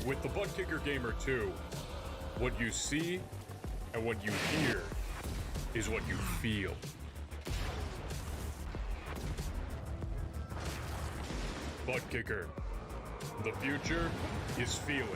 With the Butt Kicker Gamer 2, what you see and what you hear is what you feel. Butt Kicker. The future is feeling.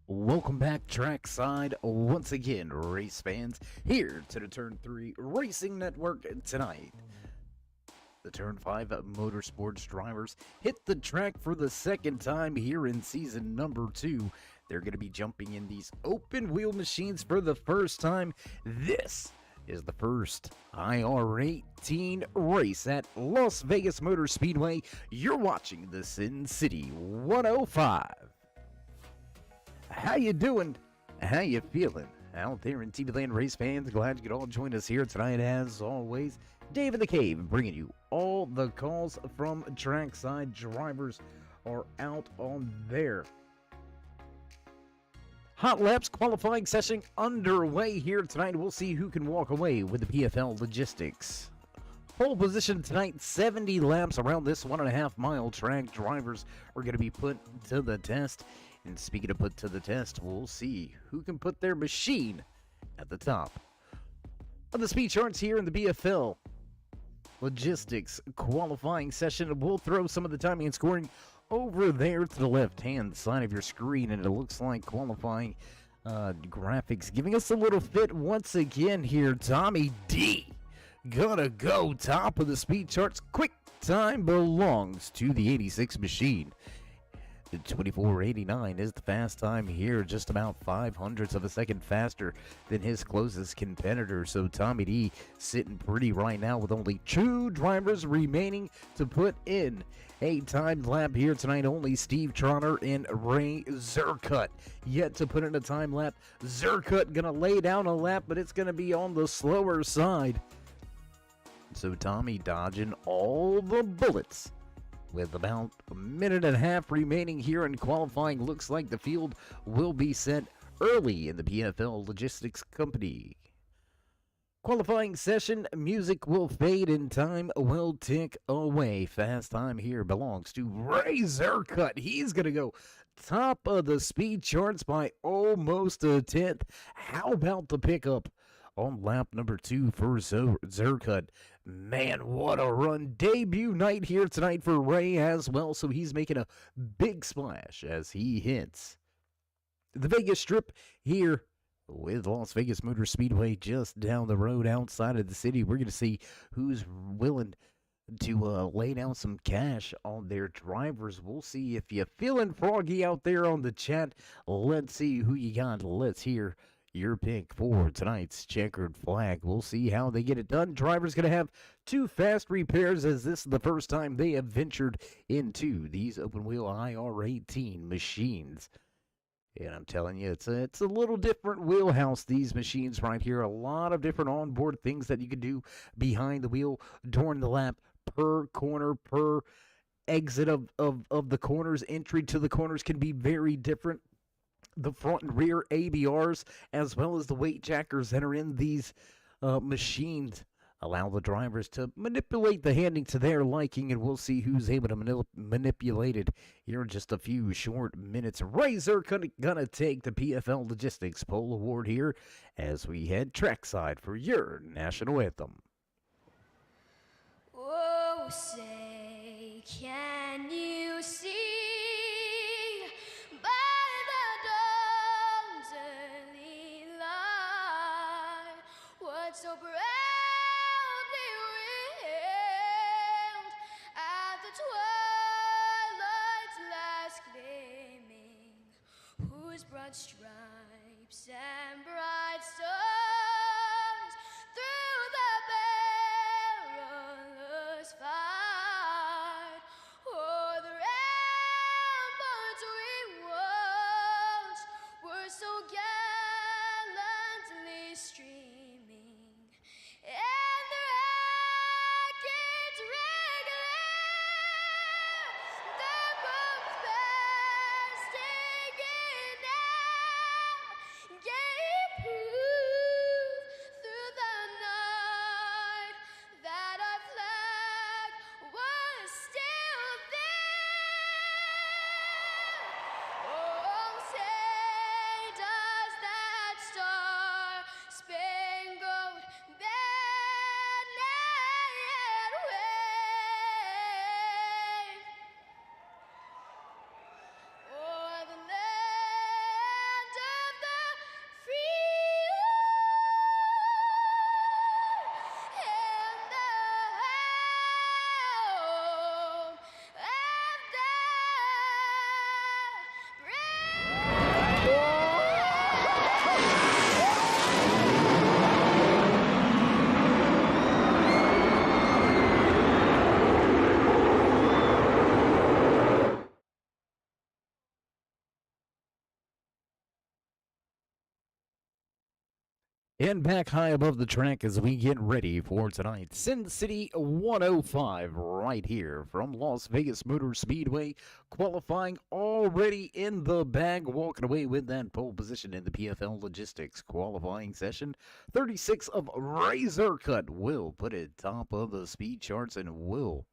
Welcome back trackside once again, race fans, here to the Turn 3 Racing Network tonight. The Turn 5 Motorsports drivers hit the track for the second time here in season number 2. They're going to be jumping in these open wheel machines for the first time. This is the first IR18 race at Las Vegas Motor Speedway. You're watching the Sin City 105. How you doing? How you feeling? Out there in TV Land, race fans, glad you could all join us here tonight. As always, Dave in the Cave bringing you all the calls from trackside. Drivers are out on there. Hot laps qualifying session underway here tonight. We'll see who can walk away with the PFL Logistics. Pole position tonight, 70 laps around this 1.5 mile track. Drivers are going to be put to the test. And speaking of put to the test, we'll see who can put their machine at the top of the speed charts here in the BFL Logistics qualifying session. We'll throw some of the timing and scoring over there to the left-hand side of your screen, and it looks like qualifying graphics giving us a little fit once again here. Tommy D gonna go top of the speed charts. Quick time belongs to the 86 machine. The 24.89 is the fast time here, just about 0.05 of a second faster than his closest competitor. So Tommy D sitting pretty right now with only 2 drivers remaining to put in a timed lap here tonight. Only Steve Trotter and Ray Zerkut yet to put in a time lap. Zerkut gonna lay down a lap, but it's gonna be on the slower side. So Tommy dodging all the bullets With about a minute and a half remaining here in qualifying, looks like the field will be set early in the PFL Logistics Company. Qualifying session, music will fade and time will tick away. Fast time here belongs to Razorcut. He's going to go top of the speed charts by almost a tenth. How about the pickup on lap number 2 for Zercut? Man, what a run. Debut night here tonight for Ray as well, so he's making a big splash as he hits the Vegas Strip here with Las Vegas Motor Speedway just down the road outside of the city. We're going to see who's willing to lay down some cash on their drivers. We'll see if you're feeling froggy out there on the chat. Let's see who you got. Let's hear your pick for tonight's checkered flag. We'll see how they get it done. Drivers going to have 2 fast repairs as this is the first time they have ventured into these open wheel IR18 machines. And I'm telling you, it's a little different wheelhouse, these machines right here. A lot of different onboard things that you can do behind the wheel during the lap, per corner, per exit of the corners. Entry to the corners can be very different. The front and rear ABRs, as well as the weight jackers that are in these machines, allow the drivers to manipulate the handling to their liking, and we'll see who's able to manipulate it here in just a few short minutes. Razor gonna take the PFL Logistics Pole Award here as we head trackside for your national anthem. Oh, say, can you see by the dawn's early light what so proudly wailed at the twilight's last gleaming, whose broad stripes and bright stars through the perilous fight o'er the ramparts we watched were so gallantly streaming, and the rackets regular, the bombs bursting in air, gave proof through the night that our flag was still there. Oh, say does that star-spangled banner yet wave o'er the land of the free and the home of the And back high above the track as we get ready for tonight's Sin City 105 right here from Las Vegas Motor Speedway. Qualifying already in the bag, walking away with that pole position in the PFL Logistics qualifying session. 36 of Razorcut will put it top of the speed charts and will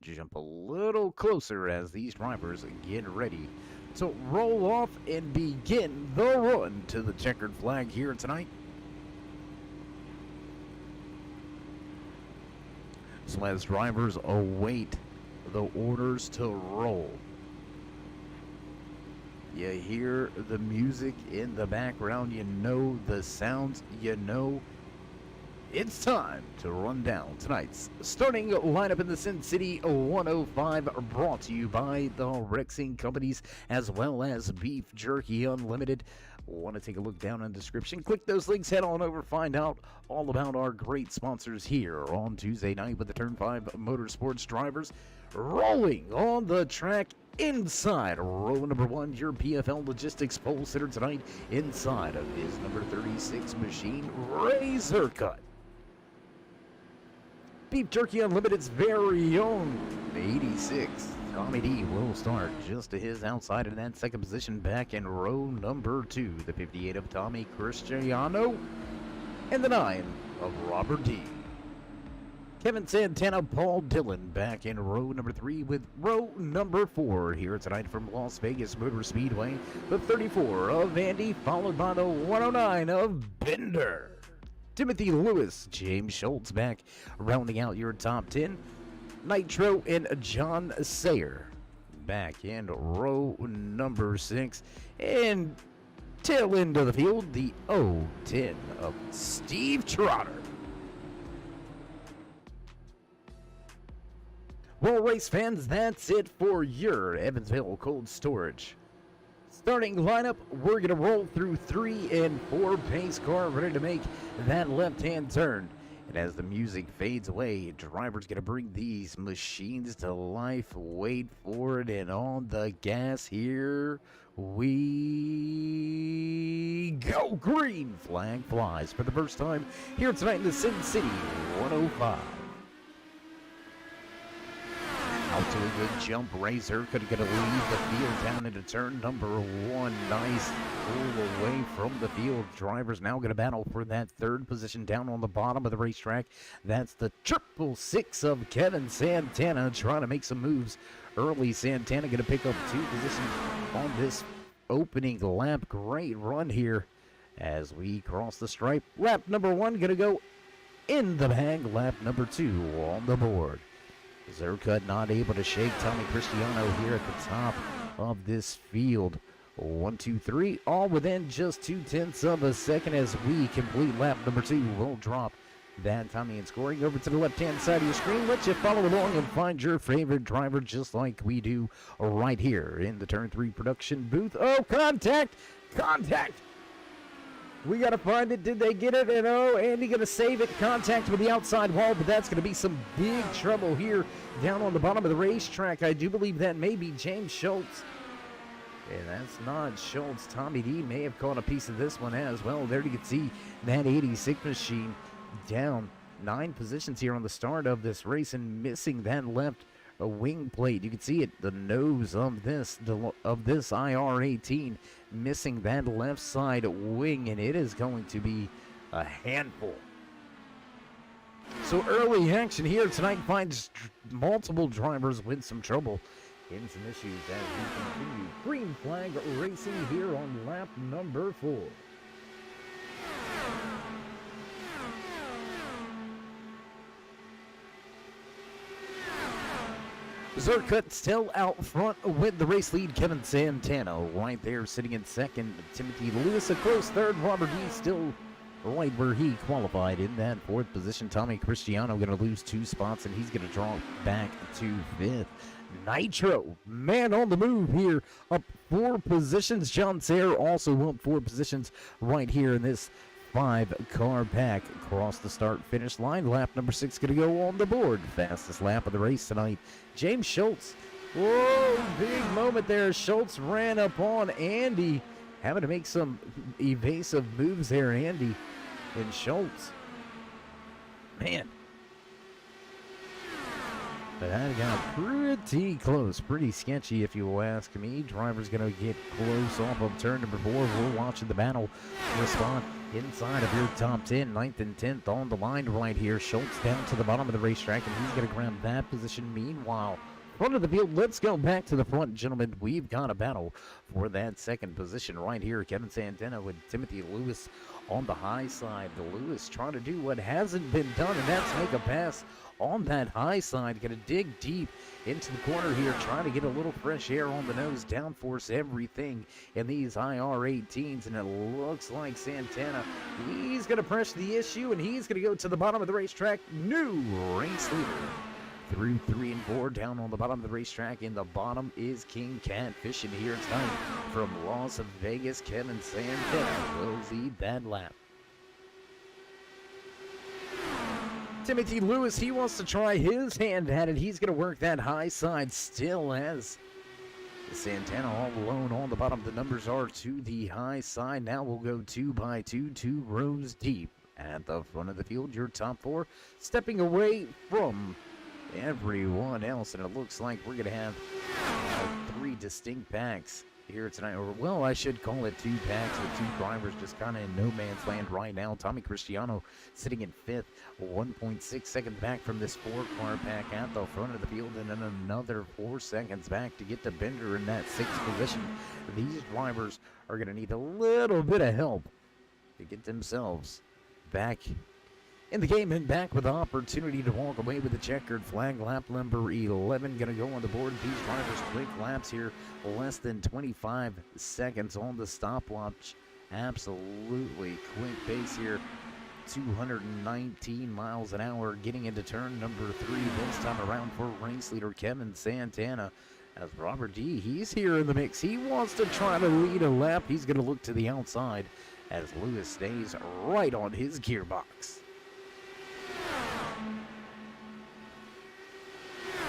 jump a little closer as these drivers get ready to roll off and begin the run to the checkered flag here tonight. So as drivers await the orders to roll, you hear the music in the background, you know the sounds, you know it's time to run down tonight's starting lineup in the Sin City 105, brought to you by the RexingCompanies as well as Beef Jerky Unlimited. Want to take a look down in the description, click those links, head on over, find out all about our great sponsors here on Tuesday night with the Turn 5 Motorsports drivers rolling on the track inside row number 1, your PFL Logistics pole sitter tonight inside of his number 36 machine, Razorcut. Beef Jerky Unlimited's very own 86. Tommy D will start just to his outside in that second position back in row number 2. The 58 of Tommy Cristiano and the 9 of Robert D. Kevin Santana, Paul Dillon back in row number 3 with row number 4 here tonight from Las Vegas Motor Speedway. The 34 of Andy, followed by the 109 of Bender. Timothy Lewis, James Schultz back rounding out your top 10. Nitro and John Sayer back in row number 6. And tail end of the field, the 010 of Steve Trotter. Well, race fans, that's it for your Evansville Cold Storage. Starting lineup, we're going to roll through 3 and 4 pace car ready to make that left-hand turn. And as the music fades away, driver's going to bring these machines to life. Wait for it, and on the gas here we go. Green flag flies for the first time here tonight in the Sin City 105. Out to a good jump, Razor could get to leave the field down into turn number 1. Nice pull away from the field. Driver's now going to battle for that third position down on the bottom of the racetrack. That's the 666 of Kevin Santana trying to make some moves early. Santana going to pick up 2 positions on this opening lap. Great run here as we cross the stripe. Lap number 1 going to go in the bag. Lap number 2 on the board. Zercut not able to shake Tommy Cristiano here at the top of this field. 1, 2, 3, all within just 0.2 of a second as we complete lap number 2. We'll drop that Tommy and scoring over to the left-hand side of your screen. Let you follow along and find your favorite driver just like we do right here in the Turn 3 production booth. Oh, contact! Contact! We got to find it. Did they get it? And oh, Andy going to save it. Contact with the outside wall, but that's going to be some big trouble here down on the bottom of the racetrack. I do believe that may be James Schultz. And that's not Schultz. Tommy D may have caught a piece of this one as well. There you can see that 86 machine down 9 positions here on the start of this race and missing that left wing plate. You can see it, the nose of this IR-18 missing that left side wing, and it is going to be a handful. So early action here tonight finds multiple drivers with some trouble in some issues as we continue. Green flag racing here on lap number 4. Zercut still out front with the race lead. Kevin Santana right there sitting in second. Timothy Lewis a close third. Robert D still right where he qualified in that 4th position. Tommy Cristiano going to lose 2 spots and he's going to draw back to 5th. Nitro, man on the move here, up 4 positions. John Sayer also up 4 positions right here in this 5-car pack across the start-finish line. Lap number 6 going to go on the board. Fastest lap of the race tonight. James Schultz. Whoa, big moment there. Schultz ran up on Andy. Having to make some evasive moves there, Andy and Schultz. Man. But that got pretty close. Pretty sketchy if you ask me. Driver's going to get close off of turn number 4. We're watching the battle respond inside of your top 10. 9th and 10th on the line right here. Schultz down to the bottom of the racetrack, and he's going to grab that position. Meanwhile, front of the field, let's go back to the front, gentlemen. We've got a battle for that 2nd position right here. Kevin Santana with Timothy Lewis on the high side. The Lewis trying to do what hasn't been done, and that's make a pass on that high side. Going to dig deep into the corner here, trying to get a little fresh air on the nose, downforce everything in these IR-18s, and it looks like Santana, he's going to press the issue, and he's going to go to the bottom of the racetrack. New race leader. Through 3 and 4 down on the bottom of the racetrack. In the bottom is King Cat fishing here tonight from Las Vegas. Kevin Santana will lead that lap. Timothy Lewis, he wants to try his hand at it. He's going to work that high side still as Santana all alone on the bottom. The numbers are to the high side. Now we'll go 2 by 2, 2 rows deep at the front of the field. Your top four stepping away from everyone else, and it looks like we're going to have three distinct packs here tonight, or well, I should call it two packs with two drivers just kind of in no man's land right now. Tommy Cristiano sitting in fifth, 1.6 seconds back from this four-car pack at the front of the field, and then another 4 seconds back to get to Bender in that sixth position. These drivers are going to need a little bit of help to get themselves back in the game and back with the opportunity to walk away with the checkered flag. Lap number 11 going to go on the board. These drivers quick laps here, less than 25 seconds on the stopwatch. Absolutely quick pace here. 219 miles an hour getting into turn number 3 this time around for race leader Kevin Santana. As Robert D, he's here in the mix. He wants to try to lead a lap. He's going to look to the outside as Lewis stays right on his gearbox.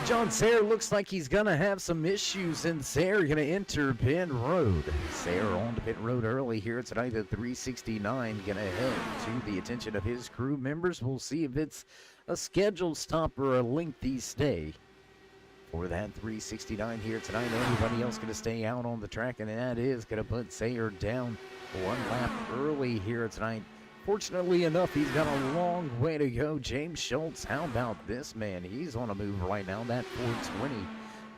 John Sayre looks like he's going to have some issues, and Sayre going to enter pit road. Sayre on to pit road early here tonight at 369. Going to head to the attention of his crew members. We'll see if it's a scheduled stop or a lengthy stay for that 369 here tonight. Anybody else going to stay out on the track, and that is going to put Sayre down one lap early here tonight. Fortunately enough, he's got a long way to go. James Schultz, how about this man? He's on a move right now. That 420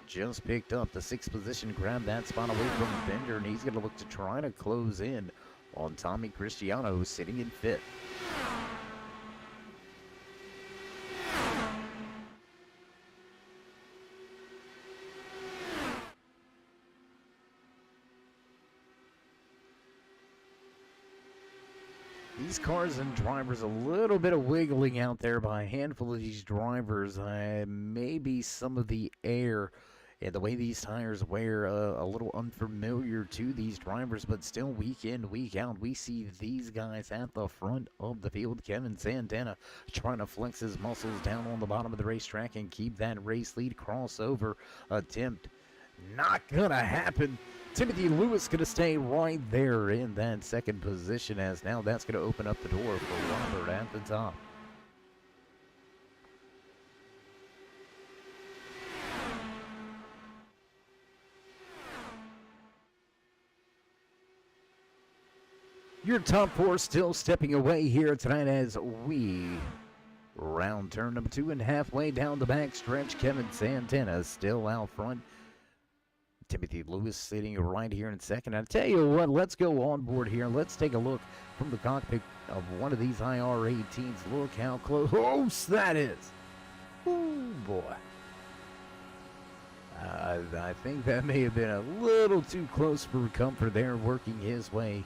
just picked up the 6th position, grabbed that spot away from Bender, and he's going to look to try to close in on Tommy Cristiano, sitting in 5th. These cars and drivers, a little bit of wiggling out there by a handful of these drivers. Maybe some of the air and the way these tires wear a little unfamiliar to these drivers, but still week in, week out, we see these guys at the front of the field. Kevin Santana trying to flex his muscles down on the bottom of the racetrack and keep that race lead. Crossover attempt not gonna happen. Timothy Lewis going to stay right there in that 2nd position, as now that's going to open up the door for Robert at the top. Your top 4 still stepping away here tonight as we round turn number 2 and halfway down the back stretch. Kevin Santana still out front. Timothy Lewis sitting right here in 2nd. I tell you what, let's go on board here. Let's take a look from the cockpit of one of these IR-18s. Look how close that is. Oh, boy. I think that may have been a little too close for comfort there, working his way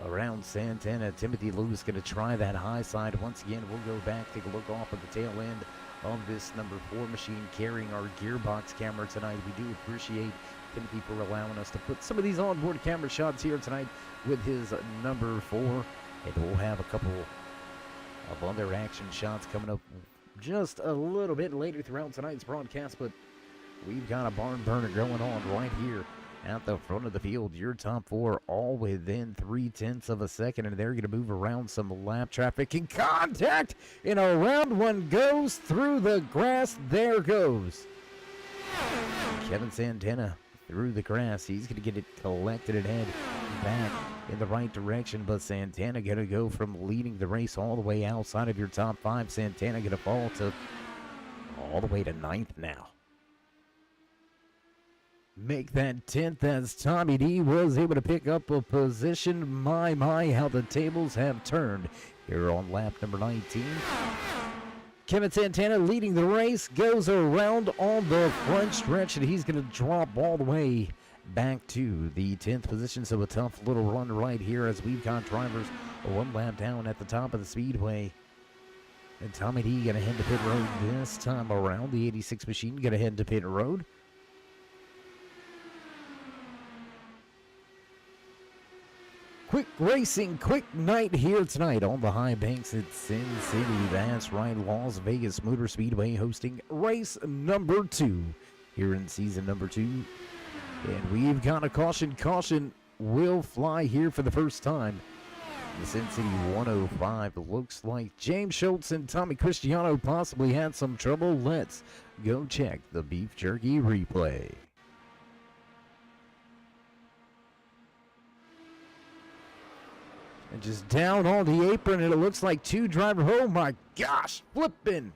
around Santana. Timothy Lewis going to try that high side once again. We'll go back, take a look off of the tail end of this number 4 machine carrying our gearbox camera tonight. We do appreciate Timothy for allowing us to put some of these onboard camera shots here tonight with his number 4. And we'll have a couple of other action shots coming up just a little bit later throughout tonight's broadcast, but we've got a barn burner going on right here at the front of the field. Your top 4 all within 0.3 of a second, and they're going to move around some lap traffic and contact, and around one goes through the grass. There goes Kevin Santana through the grass. He's going to get it collected and head back in the right direction, but Santana going to go from leading the race all the way outside of your top 5. Santana going to fall to all the way to 9th now. Make that 10th as Tommy D was able to pick up a position. My, how the tables have turned here on lap number 19. Kevin Santana leading the race, goes around on the front stretch, and he's going to drop all the way back to the 10th position. So a tough little run right here as we've got drivers one lap down at the top of the speedway. And Tommy D going to head to pit road this time around. The 86 machine going to head to pit road. Quick racing, quick night here tonight on the high banks at Sin City. That's right, Las Vegas Motor Speedway hosting race number 2 here in season number 2. And we've got a caution will fly here for the first time. The Sin City 105 looks like James Schultz and Tommy Cristiano possibly had some trouble. Let's go check the beef jerky replay. And just down on the apron, and it looks like two drivers. Oh my gosh, flipping.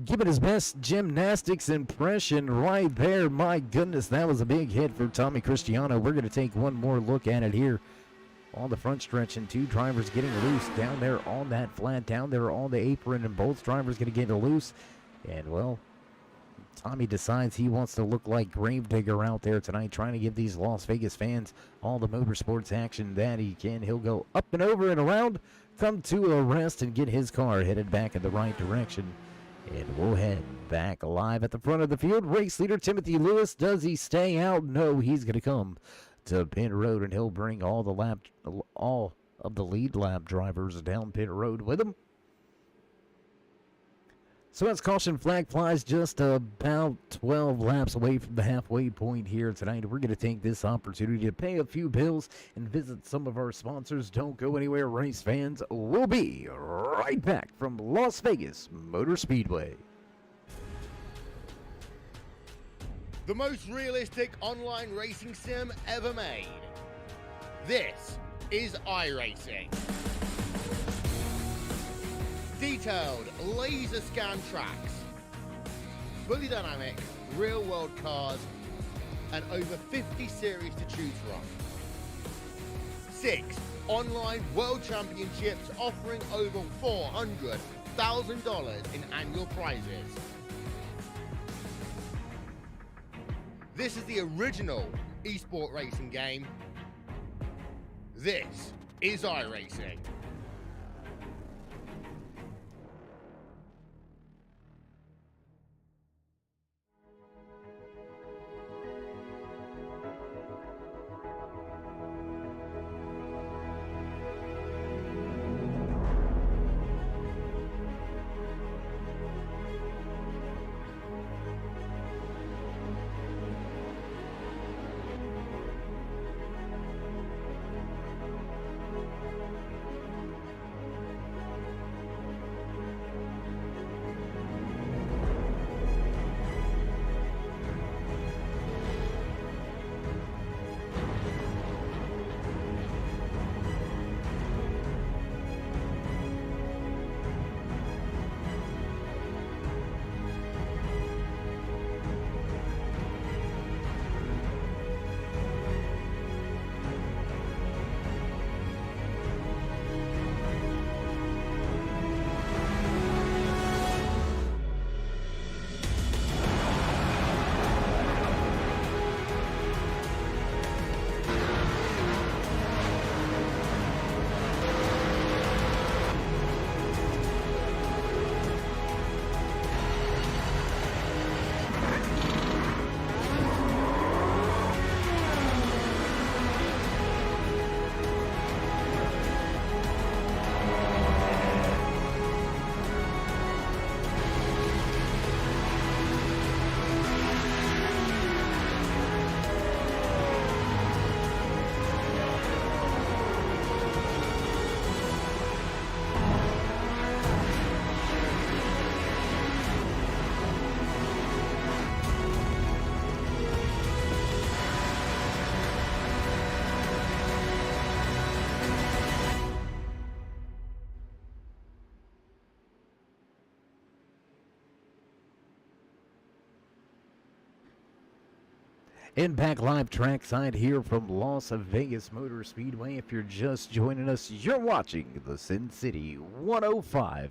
Giving his best gymnastics impression right there. My goodness, that was a big hit for Tommy Cristiano. We're going to take one more look at it here on the front stretch, and two drivers getting loose down there on that flat, down there on the apron, and both drivers going to get loose. And, well, Tommy decides he wants to look like Gravedigger out there tonight, trying to give these Las Vegas fans all the motorsports action that he can. He'll go up and over and around, come to a rest, and get his car headed back in the right direction. And we'll head back alive at the front of the field. Race leader Timothy Lewis, does he stay out? No, he's going to come to pit road, and he'll bring all of the lead lap drivers down pit road with him. So as caution flag flies just about 12 laps away from the halfway point here tonight, we're going to take this opportunity to pay a few bills and visit some of our sponsors. Don't go anywhere, race fans. We'll be right back from Las Vegas Motor Speedway. The most realistic online racing sim ever made. This is iRacing. Detailed laser scan tracks, fully dynamic real world cars, and over 50 series to choose from. 6 online world championships offering over $400,000 in annual prizes. This is the original esport racing game. This is iRacing. Impact Live trackside here from Las Vegas Motor Speedway. If you're just joining us, you're watching the Sin City 105.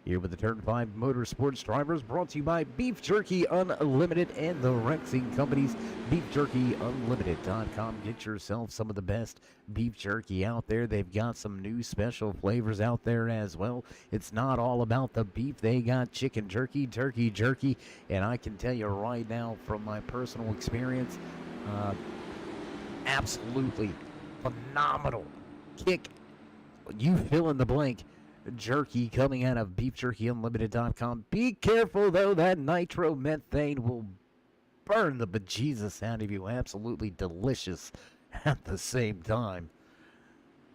Here with the Turn 5 Motorsports drivers, brought to you by Beef Jerky Unlimited and the RexingCompanies. BeefJerkyUnlimited.com. Get yourself some of the best beef jerky out there. They've got some new special flavors out there as well. It's not all about the beef. They got chicken jerky, turkey jerky, and I can tell you right now from my personal experience, absolutely phenomenal kick. You fill in the blank. Jerky coming out of BeefJerkyUnlimited.com. Be careful though, that nitromethane will burn the bejesus out of you. Absolutely delicious at the same time.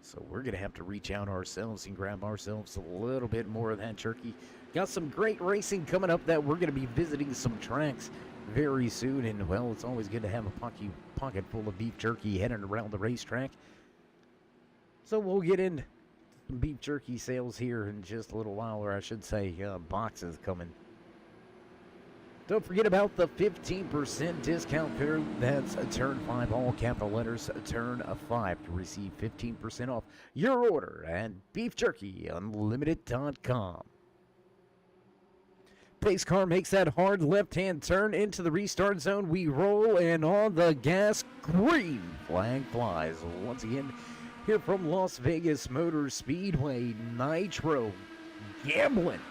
So we're going to have to reach out ourselves and grab ourselves a little bit more of that jerky. Got some great racing coming up that we're going to be visiting some tracks very soon. And, well, it's always good to have a pocket full of beef jerky heading around the racetrack. So we'll get into some beef jerky sales here in just a little while, or I should say boxes coming. Don't forget about the 15% discount code. That's a turn 5, all capital letters, a turn 5 to receive 15% off your order at beefjerkyunlimited.com. Pace car makes that hard left-hand turn into the restart zone. We roll, and on the gas, green flag flies. Once again, here from Las Vegas Motor Speedway, Nitro Gambling.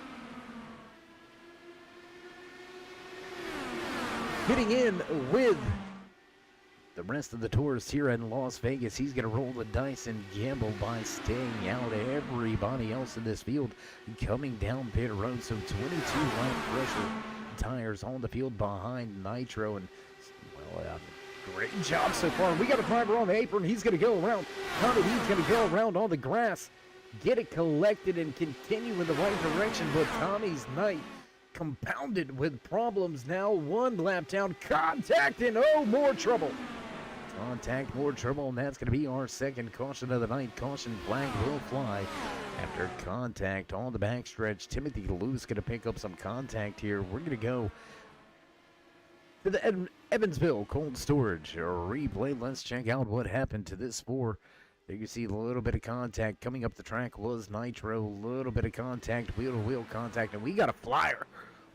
Getting in with the rest of the tourists here in Las Vegas. He's going to roll the dice and gamble by staying out everybody else in this field coming down pit road. So 22 lap pressure tires on the field behind Nitro. And, well, great job so far. We got a driver on the apron. He's going to go around. He's going to go around on the grass, get it collected, and continue in the right direction. But Tommy's night compounded with problems now. One lap down, contact, and oh, more trouble. Contact, more trouble, and that's going to be our second caution of the night. Caution flag will fly after contact on the backstretch. Timothy Lewis going to pick up some contact here. We're going to go to the Evansville Cold Storage replay. Let's check out what happened to this four. There you see a little bit of contact. Coming up the track was Nitro. A little bit of contact, wheel-to-wheel contact, and we got a flyer.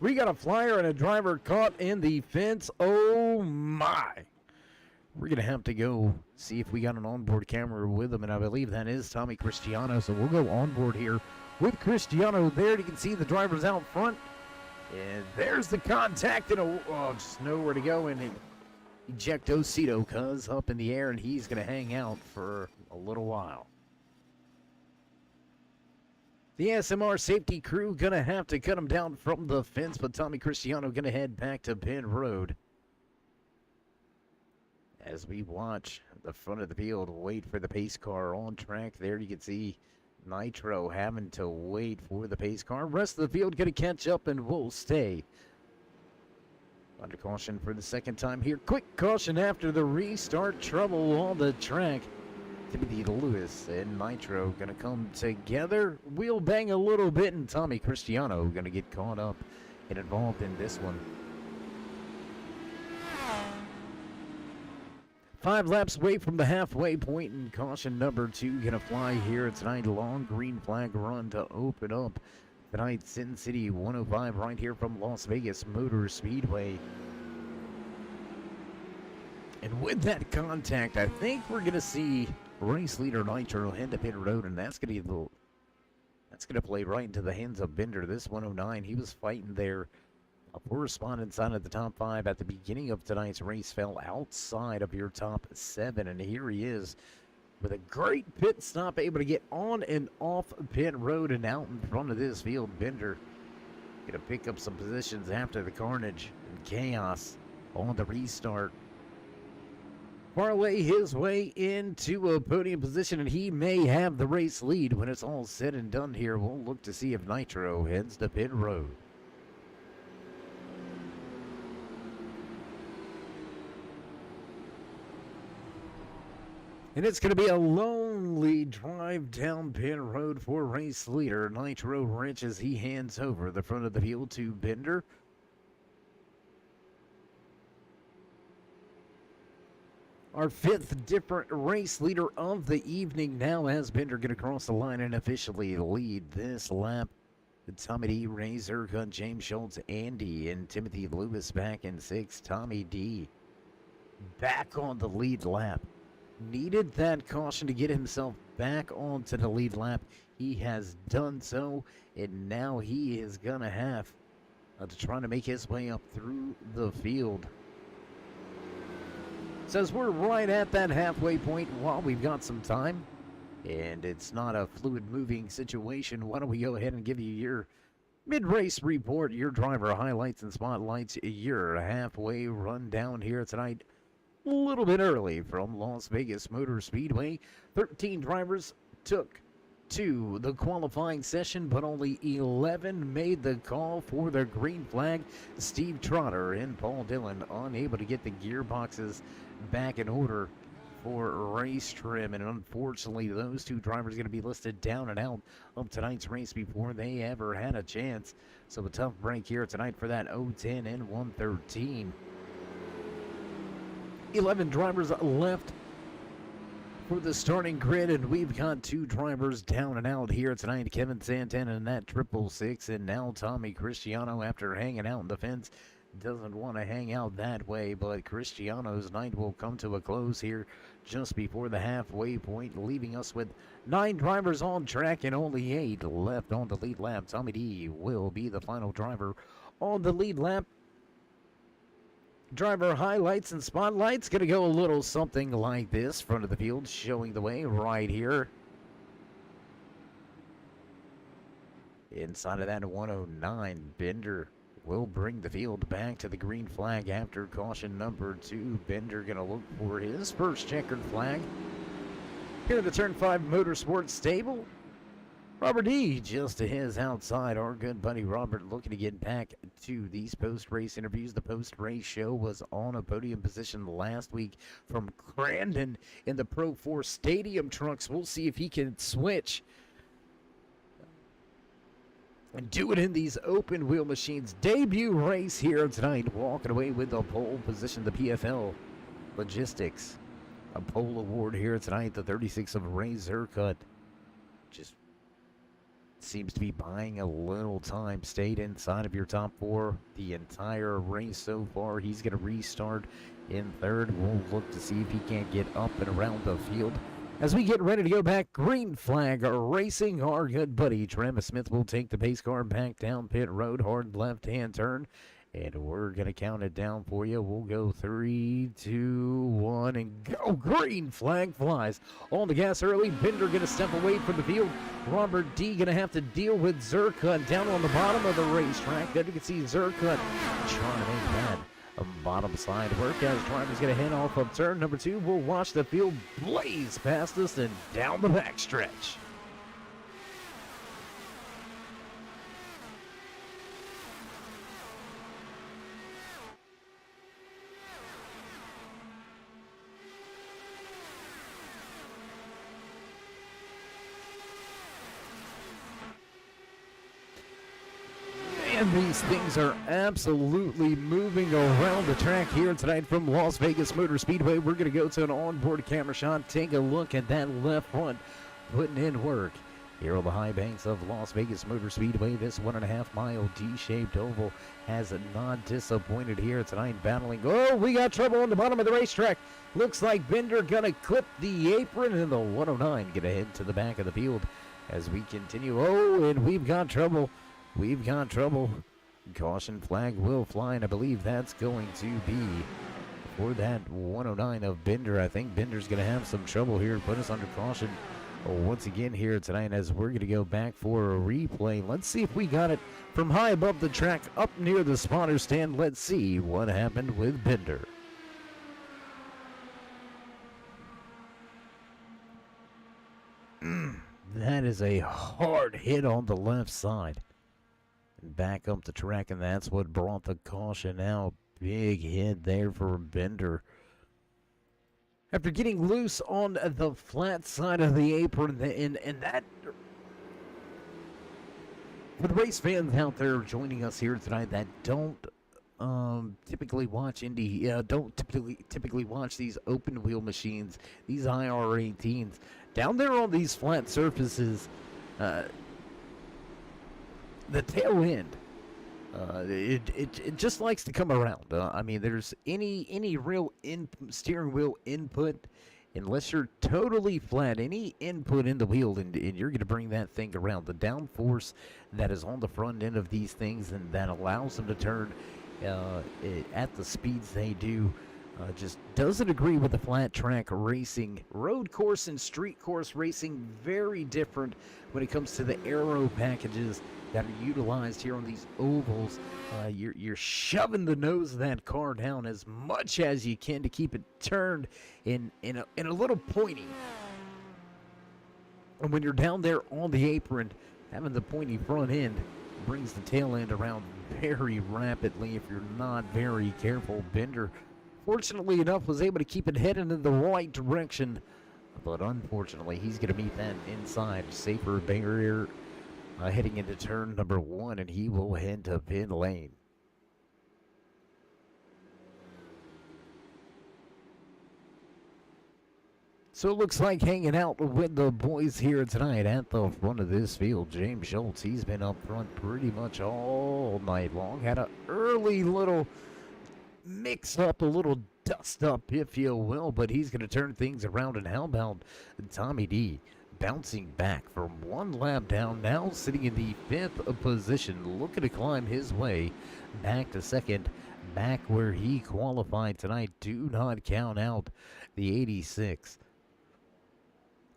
We got a flyer and a driver caught in the fence. Oh, my. We're going to have to go see if we got an onboard camera with him, and I believe that is Tommy Cristiano. So we'll go onboard here with Cristiano there. You can see the driver's out front. And there's the contact, and just nowhere to go. And ejectocito, cuz, up in the air, and he's going to hang out for a little while. The SMR safety crew going to have to cut him down from the fence, but Tommy Cristiano going to head back to pit road. As we watch the front of the field wait for the pace car on track, there you can see Nitro having to wait for the pace car. Rest of the field going to catch up and will stay under caution for the second time here. Quick caution after the restart. Trouble on the track. Timothy Lewis and Nitro going to come together. Wheel bang a little bit, and Tommy Cristiano going to get caught up and involved in this one. 5 laps away from the halfway point, and caution number 2 going to fly here tonight. Long green flag run to open up tonight's Sin City 105 right here from Las Vegas Motor Speedway. And with that contact, I think we're going to see race leader Nitro head to pit road, and that's going to play right into the hands of Bender. This 109, he was fighting there. A poor spot inside of the top 5 at the beginning of tonight's race, fell outside of your top 7, and here he is with a great pit stop, able to get on and off pit road and out in front of this field. Bender gonna pick up some positions after the carnage and chaos on the restart. Parlay his way into a podium position, and he may have the race lead when it's all said and done here. We'll look to see if Nitro heads to pit road. And it's going to be a lonely drive down pit road for race leader Nitro Rich as he hands over the front of the field to Bender. Our 5th different race leader of the evening now as Bender going to cross the line and officially lead this lap. Tommy D, Ray Zerka, James Schultz, Andy, and Timothy Lewis back in 6th. Tommy D back on the lead lap. Needed that caution to get himself back onto the lead lap. He has done so, and now he is going to have to try to make his way up through the field. Says we're right at that halfway point while we've got some time, and it's not a fluid moving situation. Why don't we go ahead and give you your Mid-race report, your driver highlights and spotlights, your halfway run down here tonight. A little bit early from Las Vegas Motor Speedway. 13 drivers took to the qualifying session, but only 11 made the call for the green flag. Steve Trotter and Paul Dillon unable to get the gearboxes back in order for race trim, and unfortunately those two drivers are going to be listed down and out of tonight's race before they ever had a chance. So a tough break here tonight for that 010 and 113. 11 drivers left for the starting grid, and we've got two drivers down and out here tonight. Kevin Santana in that 666, and now Tommy Cristiano, after hanging out in the fence, doesn't want to hang out that way, but Cristiano's night will come to a close here just before the halfway point, leaving us with 9 drivers on track and only 8 left on the lead lap. Tommy D will be the final driver on the lead lap. Driver highlights and spotlights going to go a little something like this. Front of the field showing the way right here. Inside of that 109, Bender will bring the field back to the green flag after caution number 2. Bender going to look for his first checkered flag. Here at the Turn 5 Motorsports stable, Robert D just to his outside. Our good buddy Robert looking to get back to these post-race interviews. The post-race show was on a podium position last week from Crandon in the Pro 4 Stadium trucks. We'll see if he can switch and do it in these open wheel machines. Debut race here tonight, walking away with the pole position, the PFL Logistics. A pole award here tonight, the 36 of Ray Zercut. Just seems to be buying a little time. Stayed inside of your top 4 the entire race so far. He's going to restart in third. We'll look to see if he can't get up and around the field. As we get ready to go back, green flag racing. Our good buddy Travis Smith will take the pace car back down pit road, hard left-hand turn, and we're going to count it down for you. We'll go 3, 2, 1, and go. Green flag flies. On the gas early. Bender going to step away from the field. Robert D going to have to deal with Zercut down on the bottom of the racetrack. There you can see Zercut trying to make that a bottom side work as driver's going to head off of turn number 2. We'll watch the field blaze past us and down the backstretch. And these things are absolutely moving around the track here tonight from Las Vegas Motor Speedway. We're going to go to an onboard camera shot, take a look at that left front, putting in work. Here on the high banks of Las Vegas Motor Speedway, this 1.5-mile D-shaped oval has not disappointed here tonight, battling. Oh, we got trouble on the bottom of the racetrack. Looks like Bender gonna clip the apron, and the 109 gonna head to the back of the field as we continue. Oh, and we've got trouble. We've got trouble. Caution flag will fly, and I believe that's going to be for that 109 of Bender. I think Bender's going to have some trouble here, put us under caution once again here tonight as we're going to go back for a replay. Let's see if we got it from high above the track up near the spotter stand. Let's see what happened with Bender. That is a hard hit on the left side. Back up the track, and that's what brought the caution out. Big hit there for Bender. After getting loose on the flat side of the apron, and that, for the race fans out there joining us here tonight that don't typically watch don't typically watch these open wheel machines, these IR18s, down there on these flat surfaces, the tail end, it just likes to come around. I mean, there's any real steering wheel input, unless you're totally flat, any input in the wheel, and you're going to bring that thing around. The downforce that is on the front end of these things, and that allows them to turn at the speeds they do, Just doesn't agree with the flat track racing. Road course and street course racing, very different when it comes to the aero packages that are utilized here on these ovals. You're shoving the nose of that car down as much as you can to keep it turned in a little pointy. And when you're down there on the apron, having the pointy front end brings the tail end around very rapidly if you're not very careful. Bender, fortunately enough, was able to keep it heading in the right direction, but unfortunately he's going to meet that inside safer barrier heading into turn number 1, and he will head to pit lane. So it looks like hanging out with the boys here tonight at the front of this field, James Schultz. He's been up front pretty much all night long. Had an early little mix up, a little dust up, if you will, but he's going to turn things around. And how about Tommy D bouncing back from one lap down, now sitting in the 5th position, looking to climb his way back to 2nd, back where he qualified tonight. Do not count out the 86.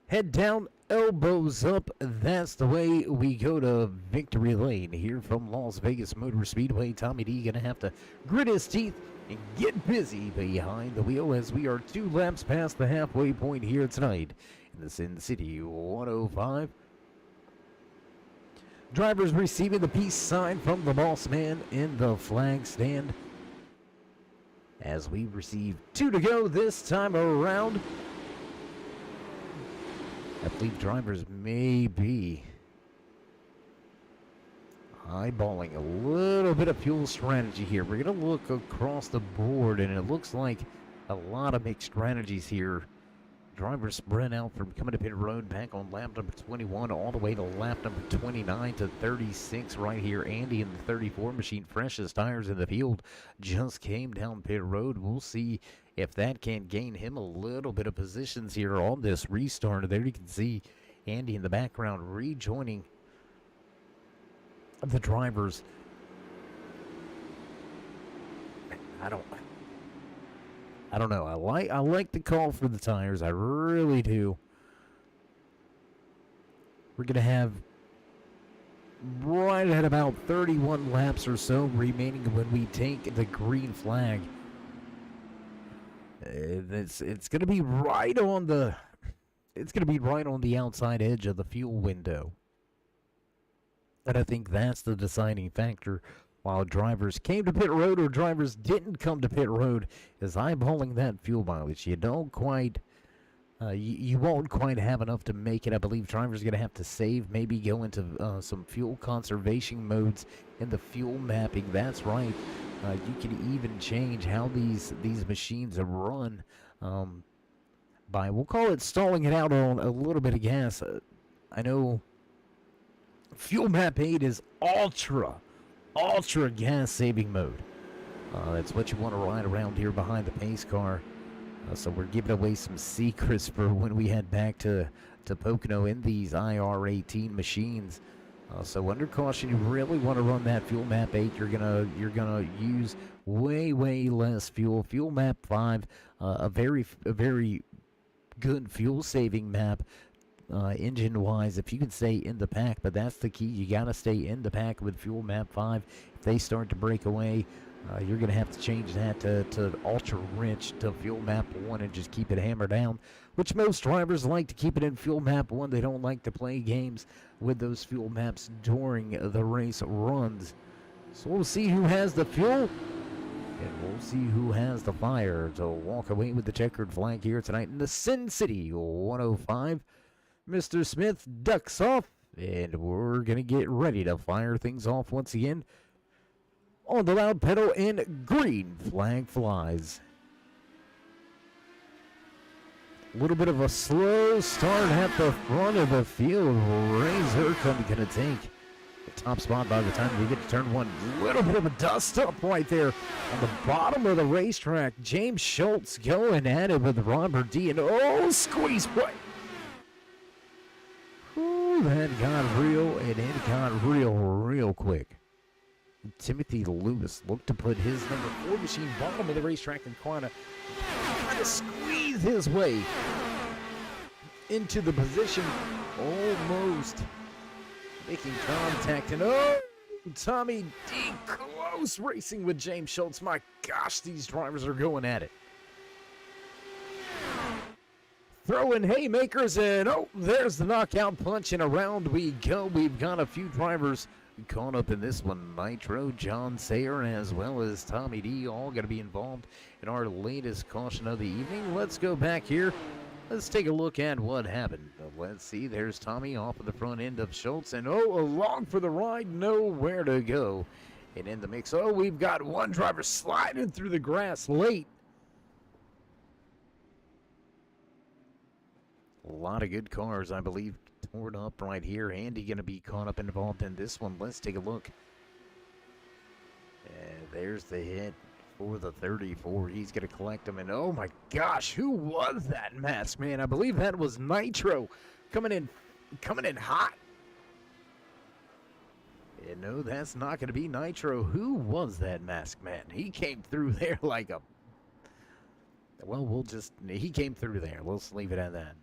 Head down, elbows up. That's the way we go to victory lane here from Las Vegas Motor Speedway. Tommy D gonna have to grit his teeth and get busy behind the wheel as we are 2 laps past the halfway point here tonight in the Sin City 105. Drivers receiving the peace sign from the boss man in the flag stand as we receive 2 to go this time around. I believe drivers may be eyeballing a little bit of fuel strategy here. We're going to look across the board, and it looks like a lot of mixed strategies here. Drivers spread out from coming to pit road back on lap number 21 all the way to lap number 29 to 36 right here. Andy in the 34 machine, freshest tires in the field, just came down pit road. We'll see if that can gain him a little bit of positions here on this restart. There you can see Andy in the background rejoining the drivers. I don't know. I like the call for the tires. I really do. We're going to have right at about 31 laps or so remaining when we take the green flag. It's going to be right on the outside edge of the fuel window. And I think that's the deciding factor. While drivers came to pit road or drivers didn't come to pit road, is eyeballing that fuel mileage. You don't quite, you won't quite have enough to make it. I believe drivers are going to have to save, maybe go into some fuel conservation modes in the fuel mapping. That's right. You can even change how these machines are run by, we'll call it stalling it out on a little bit of gas. I know Fuel Map 8 is ultra gas saving mode. That's what you want to ride around here behind the pace car. So we're giving away some secrets for when we head back to Pocono in these IR18 machines. So under caution, you really want to run that Fuel Map 8. You're gonna use way less fuel. Fuel Map 5, a very good fuel saving map. Engine wise, if you can stay in the pack, but that's the key. You gotta stay in the pack with Fuel Map 5. If they start to break away, you're gonna have to change that to ultra rich to Fuel Map 1 and just keep it hammered down, which most drivers like to keep it in Fuel Map 1. They don't like to play games with those fuel maps during the race runs. So we'll see who has the fuel, and we'll see who has the fire to walk away with the checkered flag here tonight in the Sin City 105. Mr. Smith ducks off, and we're going to get ready to fire things off once again on the loud pedal, and green flag flies. A little bit of a slow start at the front of the field. Razor going to take the top spot by the time we get to turn 1. A little bit of a dust up right there on the bottom of the racetrack. James Schultz going at it with Robert D. And squeeze play. Ooh, that got real, and it got real quick. Timothy Lewis looked to put his number 4 machine bottom of the racetrack and trying to squeeze his way into the position, almost making contact. And oh, Tommy D close racing with James Schultz. My gosh, these drivers are going at it. Throwing haymakers, and oh, there's the knockout punch, and around we go. We've got a few drivers caught up in this one. Nitro, John Sayer, as well as Tommy D, all going to be involved in our latest caution of the evening. Let's go back here. Let's take a look at what happened. Let's see, there's Tommy off of the front end of Schultz, and oh, along for the ride, nowhere to go. And in the mix, oh, we've got one driver sliding through the grass late. A lot of good cars, I believe, torn up right here. Andy going to be caught up and involved in this one. Let's take a look. And there's the hit for the 34. He's going to collect them. And oh my gosh, who was that mask man? I believe that was Nitro coming in hot. And no, that's not going to be Nitro. Who was that mask man? He came through there like a... Well, he came through there. Let's leave it at that.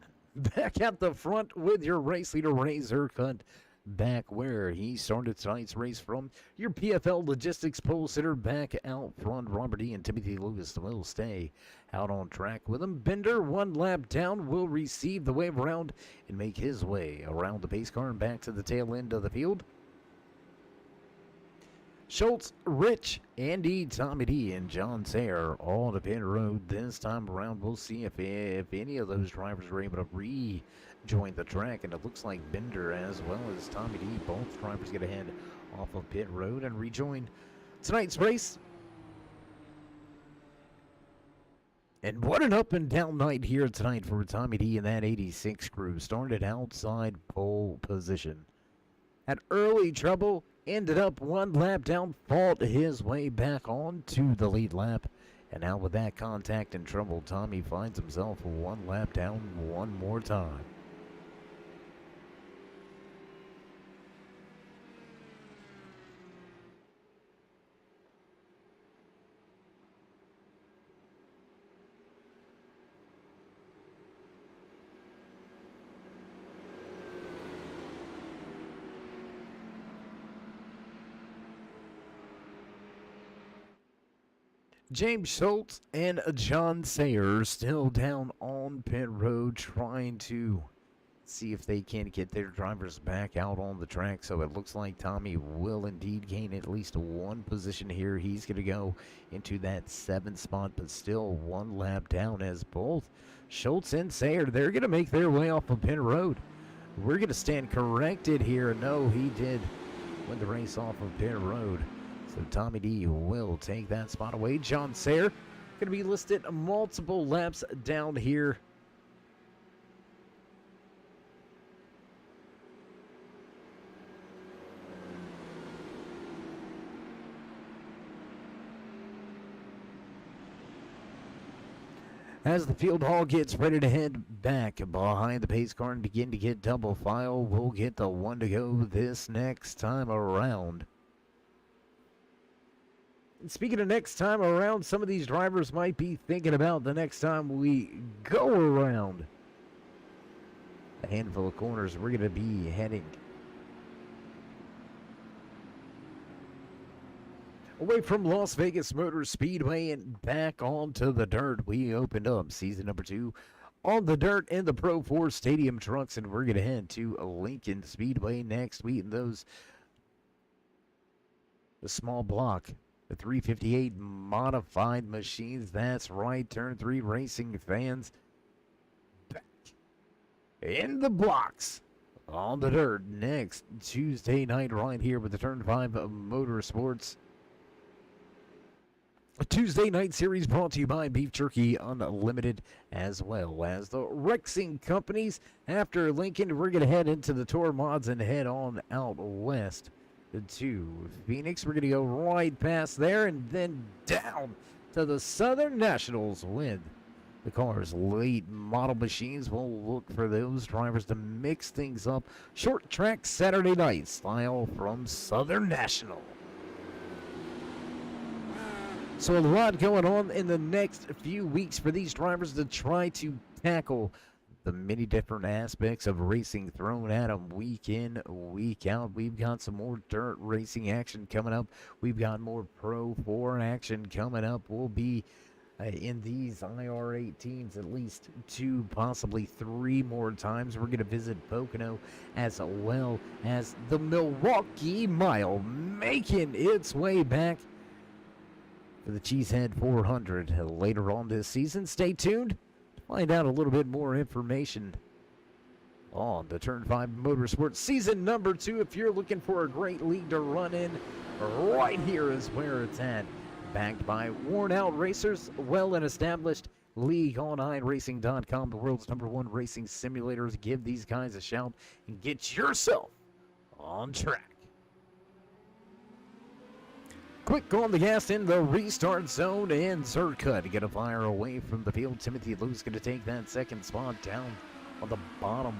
Back at the front with your race leader, Razor Cut, back where he started tonight's race from. Your PFL Logistics pole sitter back out front. Robert E. and Timothy Lewis will stay out on track with him. Bender, one lap down, will receive the wave around and make his way around the pace car and back to the tail end of the field. Schultz, Rich, Andy, Tommy D, and John Sayer all to pit road. This time around, we'll see if any of those drivers are able to rejoin the track. And it looks like Bender as well as Tommy D, both drivers get ahead off of pit road and rejoin tonight's race. And what an up and down night here tonight for Tommy D and that 86 crew. Started outside pole position. Had early trouble. Ended up one lap down, fought his way back on to the lead lap. And now with that contact and trouble, Tommy finds himself one lap down one more time. James Schultz and John Sayer still down on pit road trying to see if they can get their drivers back out on the track. So it looks like Tommy will indeed gain at least one position here. He's going to go into that 7th spot, but still one lap down as both Schultz and Sayer, they're going to make their way off of pit road. We're going to stand corrected here. No, he did win the race off of pit road. So Tommy D will take that spot away. John Sayer going to be listed multiple laps down here. As the field hall gets ready to head back behind the pace car and begin to get double file, we'll get the one to go this next time around. Speaking of next time around, some of these drivers might be thinking about the next time we go around. A handful of corners we're going to be heading away from Las Vegas Motor Speedway and back onto the dirt. We opened up season number 2 on the dirt in the Pro 4 Stadium trucks, and we're going to head to Lincoln Speedway next week. And the small block, the 358 modified machines. That's right, Turn 3 racing fans. Back in the blocks on the dirt next Tuesday night right here with the Turn 5 Motorsports. A Tuesday night series brought to you by Beef Jerky Unlimited as well as the RexingCompanies. After Lincoln, we're going to head into the Tour Mods and head on out west to Phoenix. We're going to go right past there and then down to the Southern Nationals with the car's late model machines. We'll look for those drivers to mix things up. Short track Saturday night style from Southern National. So a lot going on in the next few weeks for these drivers to try to tackle the many different aspects of racing thrown at them week in, week out. We've got some more dirt racing action coming up. We've got more Pro 4 action coming up. We'll be in these IR18s at least 2, possibly 3 more times. We're going to visit Pocono as well as the Milwaukee Mile, making its way back for the Cheesehead 400 later on this season. Stay tuned to find out a little bit more information on the Turn 5 Motorsports Season number 2. If you're looking for a great league to run in, right here is where it's at. Backed by worn-out racers, well and established league on iRacing.com, the world's #1 racing simulators. Give these guys a shout and get yourself on track. Quick on the gas in the restart zone, and Zerka to get a fire away from the field. Timothy Lou's going to take that second spot down on the bottom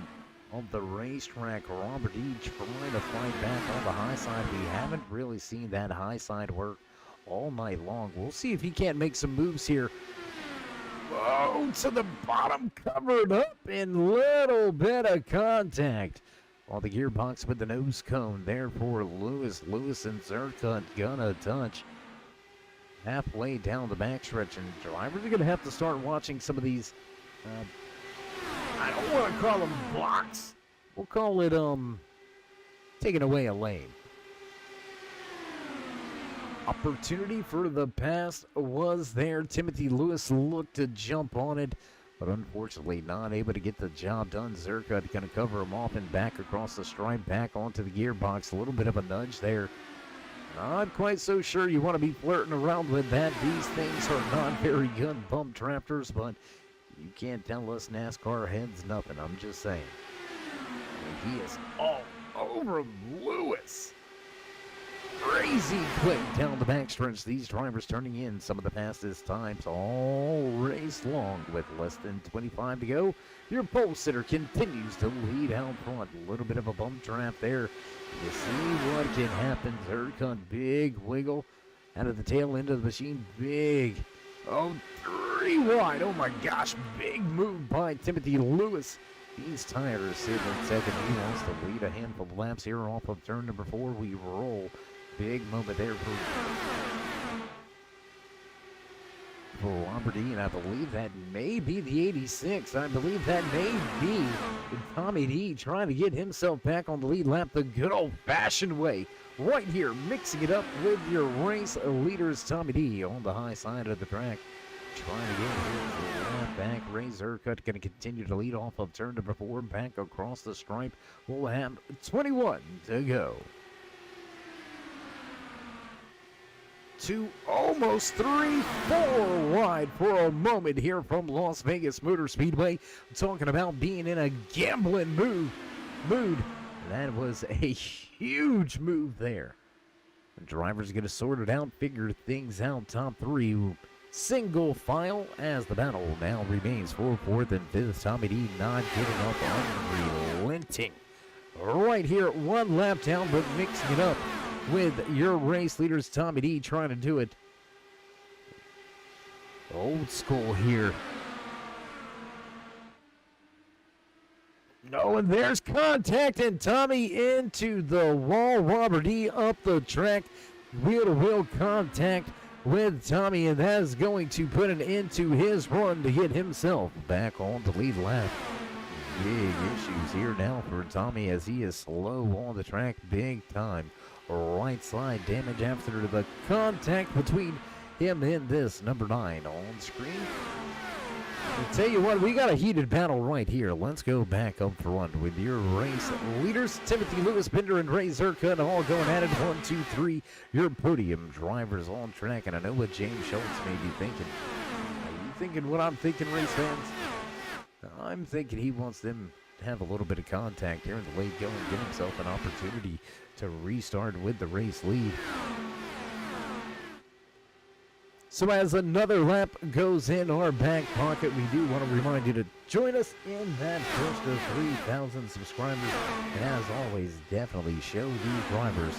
of the racetrack. Robert E. trying to fight back on the high side. We haven't really seen that high side work all night long. We'll see if he can't make some moves here. Whoa, to the bottom, covered up in little bit of contact on the gearbox with the nose cone there for Lewis. Lewis and Zerka gonna touch halfway down the backstretch, and drivers are gonna have to start watching some of these, I don't want to call them blocks. We'll call it, taking away a lane. Opportunity for the pass was there. Timothy Lewis looked to jump on it, but unfortunately not able to get the job done. Zerka going to cover him off and back across the stripe, back onto the gearbox. A little bit of a nudge there. Not quite so sure you want to be flirting around with that. These things are not very good bump tractors, but you can't tell us NASCAR heads nothing. I'm just saying. And he is all over Lewis. Crazy quick down the backstretch. These drivers turning in some of the fastest times all race long with less than 25 to go. Your pole sitter continues to lead out front. A little bit of a bump trap there. You see what can happen. Zerka, big wiggle out of the tail end of the machine. Big. Oh, 3 wide. Oh my gosh. Big move by Timothy Lewis. These tires sitting in second. He wants to lead a handful of laps here off of turn number 4. We roll. Big moment there for Robert E. And I believe that may be the 86. I believe that may be Tommy D trying to get himself back on the lead lap the good old-fashioned way. Right here, mixing it up with your race leaders. Tommy D on the high side of the track. Trying to get his lap back. Ray Zerka going to continue to lead off of turn number 4. Back across the stripe. We'll have 21 to go. To almost 3, 4 wide for a moment here from Las Vegas Motor Speedway. I'm talking about being in a gambling mood. That was a huge move there. The driver's going to sort it out, figure things out. Top 3 single file as the battle now remains for 4th and 5th. Tommy D not giving up, unrelenting. Right here, 1 lap down, but mixing it up with your race leaders. Tommy D trying to do it old school here. No, and there's contact, and Tommy into the wall. Robert D up the track. Wheel-to-wheel contact with Tommy, and that is going to put an end to his run to get himself back on the lead lap. Big issues here now for Tommy as he is slow on the track big time. Right side damage after the contact between him and this number 9 on screen. I'll tell you what, we got a heated battle right here. Let's go back up front with your race leaders. Timothy Lewis, Bender, and Ray Zerka all going at it. 1, 2, 3. Your podium drivers on track. And I know what James Schultz may be thinking. Are you thinking what I'm thinking, race fans? I'm thinking he wants them to have a little bit of contact here in the late going, give himself an opportunity to restart with the race lead. So as another lap goes in our back pocket, we do want to remind you to join us in that first of 3,000 subscribers. And as always, definitely show these drivers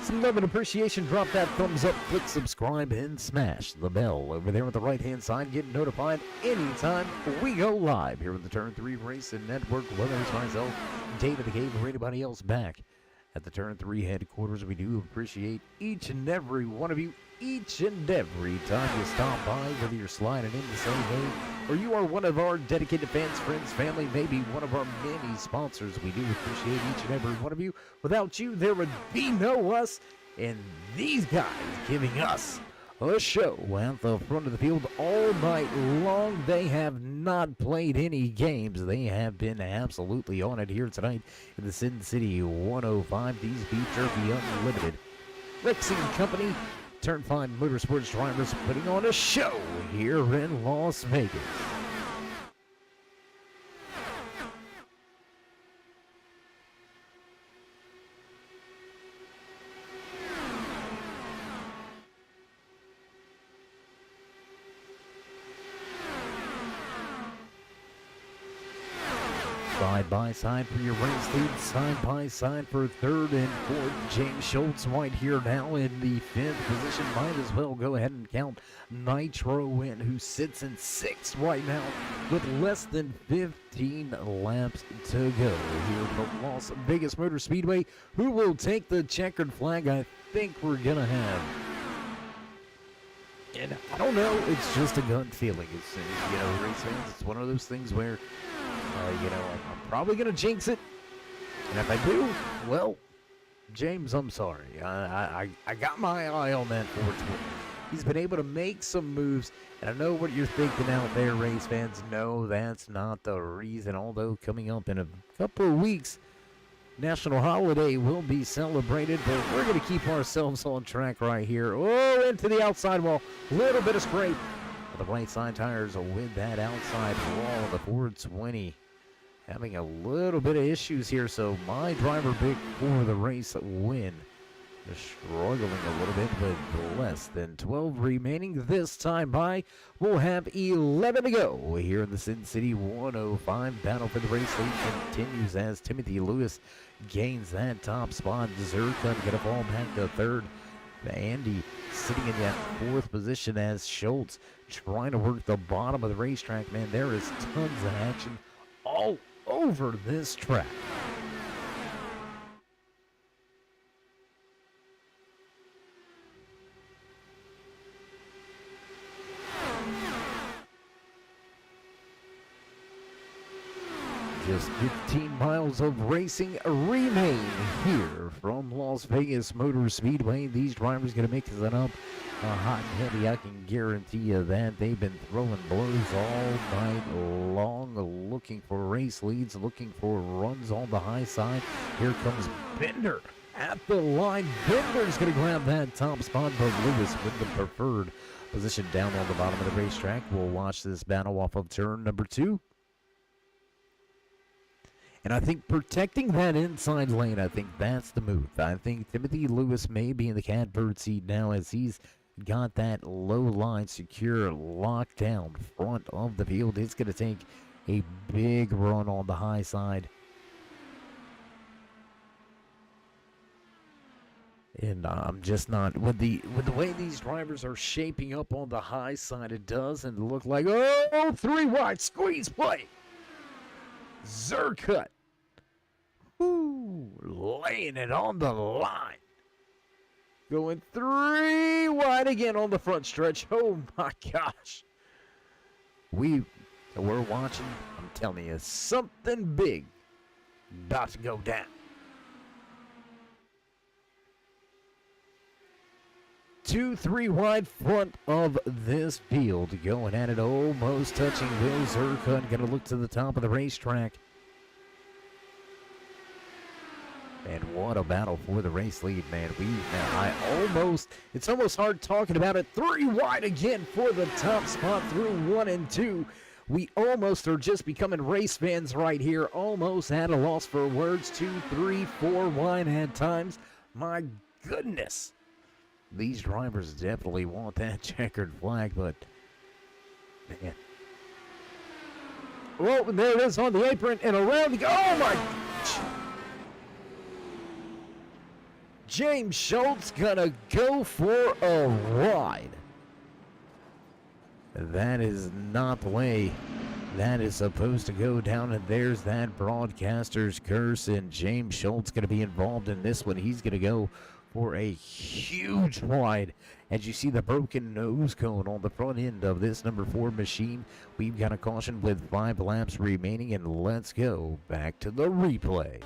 some love and appreciation. Drop that thumbs up, click subscribe, and smash the bell over there on the right-hand side. Get notified anytime we go live here with the Turn 3 Racing Network. Whether it's myself, David the Cave, or anybody else back at the Turn 3 headquarters, we do appreciate each and every one of you. Each and every time you stop by, whether you're sliding in to say hey, or you are one of our dedicated fans, friends, family, maybe one of our many sponsors, we do appreciate each and every one of you. Without you, there would be no us, and these guys giving us a show at the front of the field all night long. They have not played any games. They have been absolutely on it here tonight in the Sin City 105. These Beef Jerky Unlimited Rexing Company Turn 5 Motorsports drivers putting on a show here in Las Vegas. Side by side for your race lead, side by side for third and fourth. James Schultz right here now in the fifth position. Might as well go ahead and count Nitro in, who sits in sixth right now with less than 15 laps to go here from Las Vegas Motor Speedway. Who will take the checkered flag? I think we're gonna have. And I don't know, it's just a gut feeling. It's, race fans, it's one of those things where I'm probably going to jinx it. And if I do, well, James, I'm sorry. I got my eye on that 420. He's been able to make some moves, and I know what you're thinking out there, race fans. No, that's not the reason. Although coming up in a couple of weeks, national holiday will be celebrated, but we're going to keep ourselves on track right here. Oh, into the outside wall. Little bit of scrape. The right side tires with that outside wall of the 420. Having a little bit of issues here, so my driver pick for the race win. Just struggling a little bit with less than 12 remaining. This time by, we'll have 11 to go here in the Sin City 105. Battle for the race lead continues as Timothy Lewis gains that top spot. Zerka gonna fall back to third. Andy sitting in that fourth position as Schultz trying to work the bottom of the racetrack. Man, there is tons of action all over this track. Just 15 miles of racing remain here from Las Vegas Motor Speedway. These drivers going to mix it up hot and heavy. I can guarantee you that. They've been throwing blows all night long, looking for race leads, looking for runs on the high side. Here comes Bender at the line. Bender's going to grab that top spot, but Lewis with the preferred position down on the bottom of the racetrack. We'll watch this battle off of turn number 2. And I think protecting that inside lane, I think that's the move. I think Timothy Lewis may be in the catbird seat now as he's got that low line secure, locked down front of the field. It's going to take a big run on the high side. And I'm just not, with the way these drivers are shaping up on the high side, it doesn't look like, oh, 3 wide, squeeze play. Zerkut. Ooh, laying it on the line. Going 3 wide again on the front stretch. Oh my gosh. We're watching, I'm telling you, something big about to go down. 2-3 wide front of this field. Going at it, almost touching Will Zerkut. Gonna look to the top of the racetrack. And what a battle for the race lead, man. It's almost hard talking about it. 3 wide again for the top spot through 1 and 2. We almost are just becoming race fans right here. Almost at a loss for words. 2, 3, 4 wide at times. My goodness. These drivers definitely want that checkered flag, but man. Well, there it is on the apron and around the, oh my gosh. James Schultz gonna go for a ride. That is not the way that is supposed to go down, and there's that broadcaster's curse, and James Schultz going to be involved in this one. He's going to go for a huge ride. As you see the broken nose cone on the front end of this number 4 machine, we've got a caution with 5 laps remaining, and let's go back to the replay.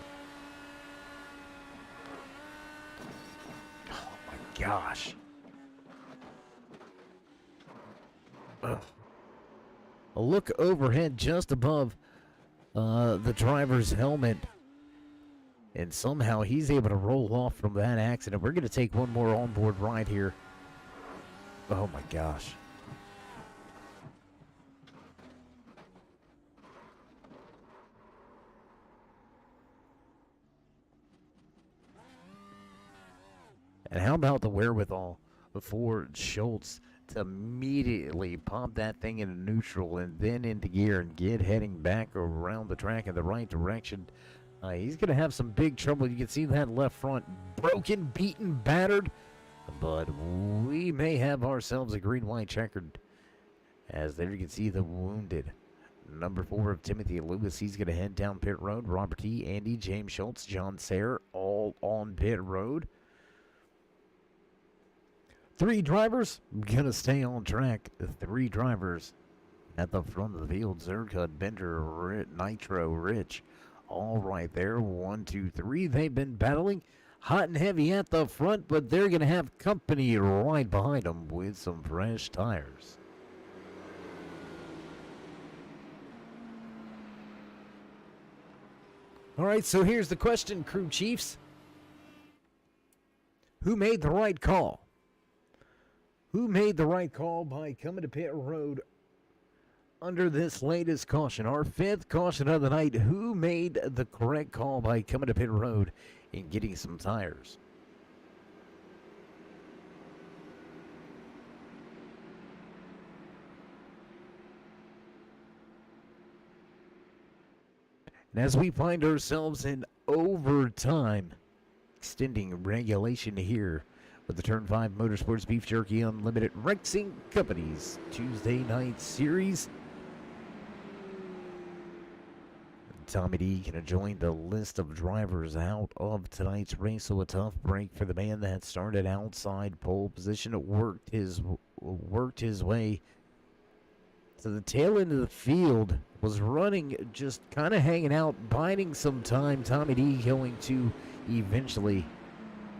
Oh my gosh. Ugh. A look overhead just above the driver's helmet, and somehow he's able to roll off from that accident. We're going to take one more onboard ride here. Oh my gosh. And how about the wherewithal for Schultz to immediately pop that thing into neutral and then into gear and get heading back around the track in the right direction. He's going to have some big trouble. You can see that left front broken, beaten, battered. But we may have ourselves a green-white checkered. As there you can see the wounded number 4 of Timothy Lewis. He's going to head down pit road. Robert T., Andy, James Schultz, John Sayre, all on pit road. 3 drivers gonna stay on track. 3 drivers at the front of the field. Zerka, Bender, Nitro, Rich, all right there. 1, 2, 3. They've been battling hot and heavy at the front, but they're gonna have company right behind them with some fresh tires. All right, so here's the question, crew chiefs. Who made the right call? Who made the right call by coming to pit road under this latest caution? Our 5th caution of the night. Who made the correct call by coming to pit road and getting some tires? And as we find ourselves in overtime, extending regulation here, with the Turn 5 Motorsports Beef Jerky Unlimited RexingCompanies Tuesday night series. Tommy D going to join the list of drivers out of tonight's race, so a tough break for the man that started outside pole position, worked his way to the tail end of the field, was running, just kind of hanging out, biding some time. Tommy D going to eventually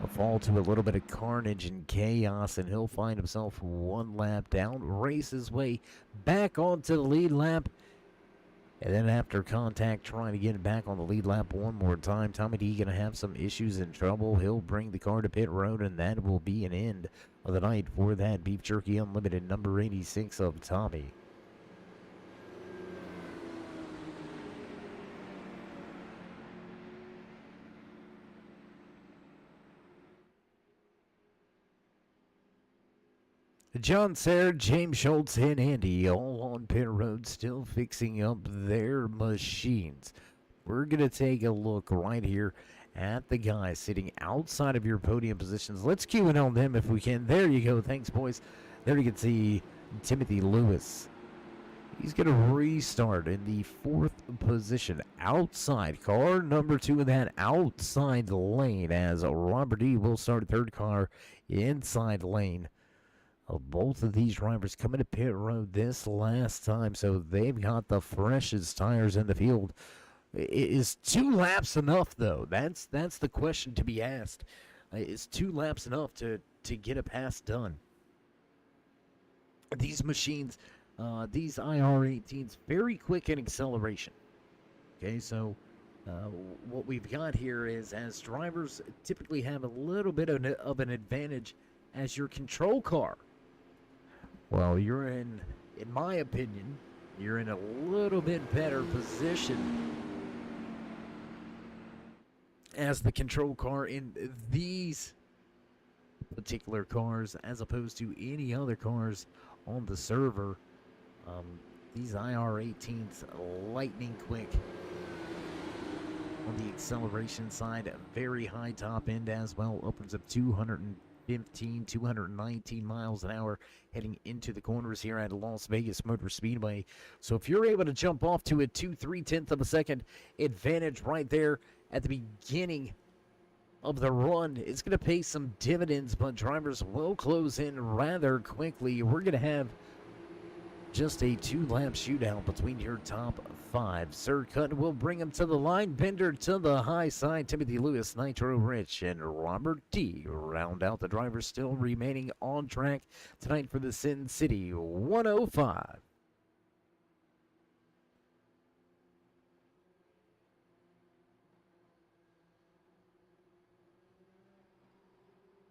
fall to a little bit of carnage and chaos, and he'll find himself 1 lap down, race his way back onto the lead lap, and then after contact trying to get back on the lead lap one more time. Tommy D gonna have some issues and trouble. He'll bring the car to pit road, and that will be an end of the night for that Beef Jerky Unlimited number 86 of Tommy. John Sayre, James Schultz, and Andy all on pit road, still fixing up their machines. We're going to take a look right here at the guys sitting outside of your podium positions. Let's cue in on them if we can. There you go. Thanks, boys. There you can see Timothy Lewis. He's going to restart in the 4th position. Outside, car number 2 in that outside lane, as Robert D will start 3rd car inside lane. Both of these drivers coming to pit road this last time, so they've got the freshest tires in the field. Is 2 laps enough, though? That's the question to be asked. Is 2 laps enough to get a pass done? These machines, these IR18s, very quick in acceleration. Okay, so what we've got here is, as drivers typically have a little bit of an advantage as your control car. Well, you're in my opinion, you're in a little bit better position as the control car in these particular cars as opposed to any other cars on the server. These IR18s lightning quick. On the acceleration side, very high top end as well, upwards of 215, 219 miles an hour heading into the corners here at Las Vegas Motor Speedway. So if you're able to jump off to a 2/3 of a second advantage right there at the beginning of the run, it's going to pay some dividends, but drivers will close in rather quickly. We're going to have just a 2-lap shootout between your top 5. Zercut will bring him to the line. Bender to the high side. Timothy Lewis, Nitro Rich, and Robert D round out the drivers still remaining on track tonight for the Sin City 105.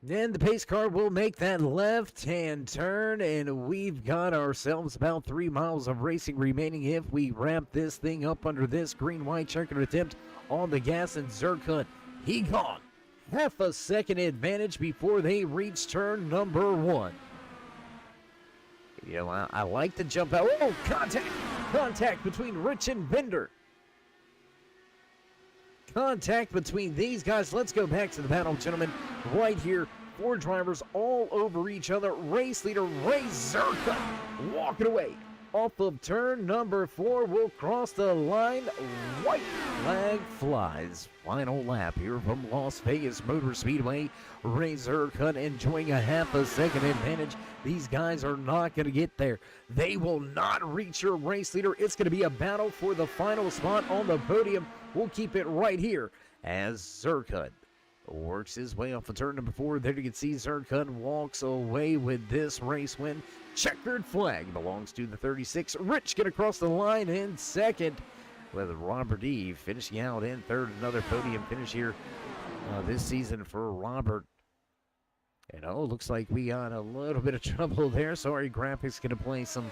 Then the pace car will make that left-hand turn, and we've got ourselves about 3 miles of racing remaining if we wrap this thing up under this green-white checkered attempt on the gas. And Zercut, he gone. Half a second advantage before they reach turn number 1. You know, I like to jump out. Oh, contact between Rich and Bender. Contact between these guys. Let's go back to the battle, gentlemen. Right here, 4 drivers all over each other. Race leader Ray Zerka walking away off of turn number 4. Will cross the line. White flag flies. Final lap here from Las Vegas Motor Speedway. Ray Zerka enjoying a half a second advantage. These guys are not going to get there. They will not reach your race leader. It's going to be a battle for the final spot on the podium. We'll keep it right here as Zerka works his way off of turn number 4. There you can see Zerka walks away with this race win. Checkered flag belongs to the 36. Rich get across the line in second, with Robert E finishing out in third. Another podium finish here this season for Robert. And looks like we got a little bit of trouble there. Sorry, graphics going to play some,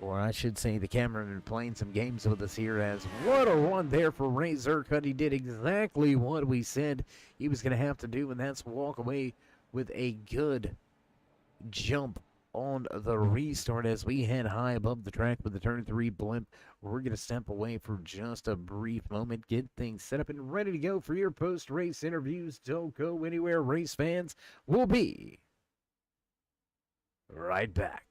or I should say the cameraman playing some games with us here. As what a run there for Ray Zerka. He did exactly what we said he was going to have to do, and that's walk away with a good jump on the restart as we head high above the track with the turn 3 blimp. We're going to step away for just a brief moment, get things set up and ready to go for your post-race interviews. Don't go anywhere, race fans. We'll be right back.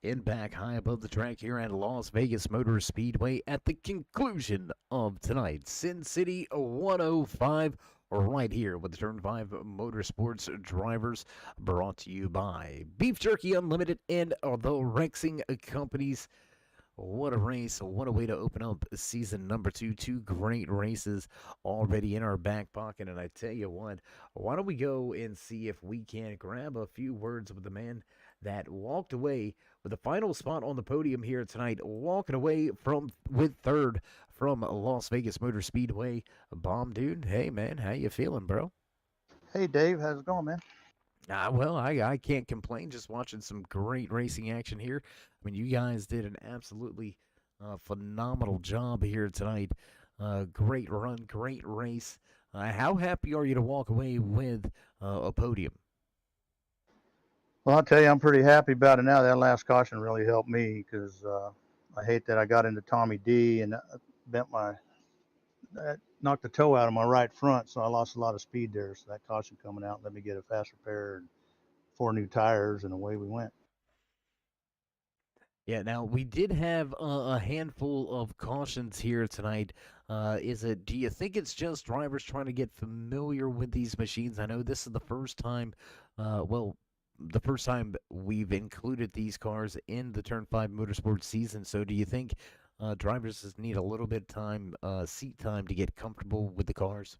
In back high above the track here at Las Vegas Motor Speedway at the conclusion of tonight's Sin City 105 right here with the Turn 5 Motorsports drivers, brought to you by Beef Jerky Unlimited and the Rexing Companies. What a race. What a way to open up season number 2. Two great races already in our back pocket. And I tell you what, why don't we go and see if we can grab a few words with the man that walked away with the final spot on the podium here tonight, walking away with third from Las Vegas Motor Speedway. Bomb Dude, hey man, how you feeling, bro? Hey Dave, how's it going, man? Well, I can't complain. Just watching some great racing action here. I mean, you guys did an absolutely phenomenal job here tonight. Great run, great race. How happy are you to walk away with a podium? Well, I'll tell you, I'm pretty happy about it now. That last caution really helped me because I hate that I got into Tommy D and knocked the toe out of my right front, so I lost a lot of speed there. So that caution coming out let me get a fast repair and 4 new tires, and away we went. Yeah, now we did have a handful of cautions here tonight. Do you think it's just drivers trying to get familiar with these machines? I know this is the first time, the first time we've included these cars in the Turn 5 Motorsports season. So do you think drivers just need a little bit of time, seat time, to get comfortable with the cars?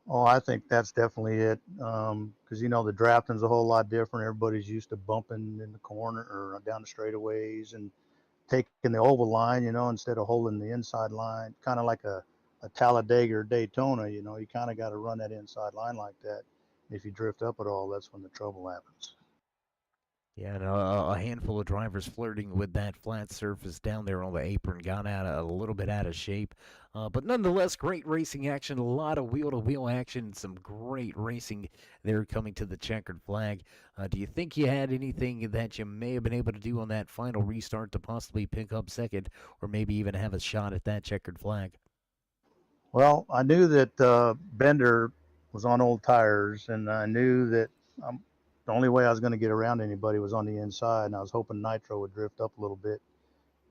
Oh, I think that's definitely it. Because the drafting's a whole lot different. Everybody's used to bumping in the corner or down the straightaways and taking the oval line, instead of holding the inside line, kind of like a Talladega or Daytona. You kind of got to run that inside line like that. If you drift up at all, that's when the trouble happens. Yeah, and a handful of drivers flirting with that flat surface down there on the apron got a little bit out of shape. But nonetheless, great racing action, a lot of wheel-to-wheel action, some great racing there coming to the checkered flag. Do you think you had anything that you may have been able to do on that final restart to possibly pick up second or maybe even have a shot at that checkered flag? Well, I knew that Bender was on old tires, and I knew that the only way I was going to get around anybody was on the inside, and I was hoping Nitro would drift up a little bit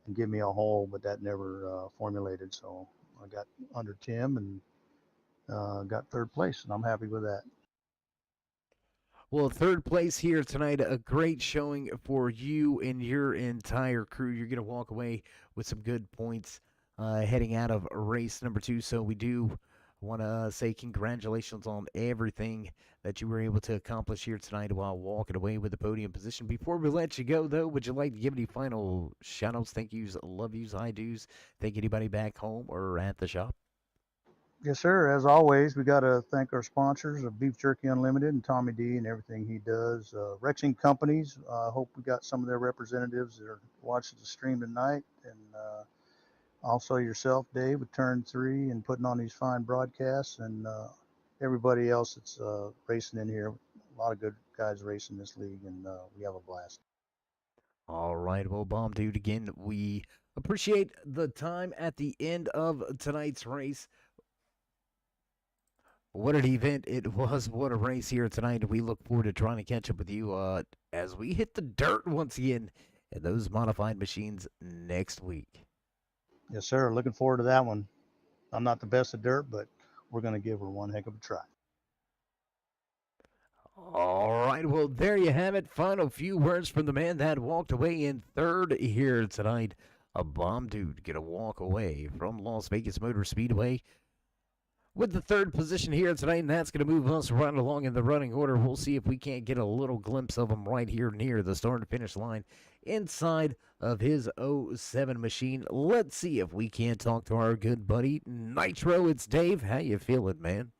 and give me a hole, but that never formulated. So I got under Tim and got third place, and I'm happy with that. Well, third place here tonight, a great showing for you and your entire crew. You're going to walk away with some good points heading out of race number 2. So we do want to say congratulations on everything that you were able to accomplish here tonight while walking away with the podium position. Before we let you go, though, would you like to give any final shout-outs, thank yous, love yous, I do's, thank anybody back home or at the shop? Yes, sir. As always, we got to thank our sponsors of Beef Jerky Unlimited and Tommy D and everything he does. RexingCompanies. I hope we got some of their representatives that are watching the stream tonight. And also yourself, Dave, with Turn 3 and putting on these fine broadcasts, and everybody else that's racing in here. A lot of good guys racing this league, and we have a blast. All right, well, Bomb Dude, again, we appreciate the time at the end of tonight's race. What an event it was. What a race here tonight. We look forward to trying to catch up with you as we hit the dirt once again in those modified machines next week. Yes, sir. Looking forward to that one. I'm not the best at dirt, but we're going to give her one heck of a try. All right, well, there you have it. Final few words from the man that walked away in third here tonight. A Bomb Dude gonna walk away from Las Vegas Motor Speedway with the third position here tonight, and that's going to move us right along in the running order. We'll see if we can't get a little glimpse of him right here near the start and finish line inside of his 07 machine. Let's see if we can't talk to our good buddy Nitro. It's Dave. How you feeling, man?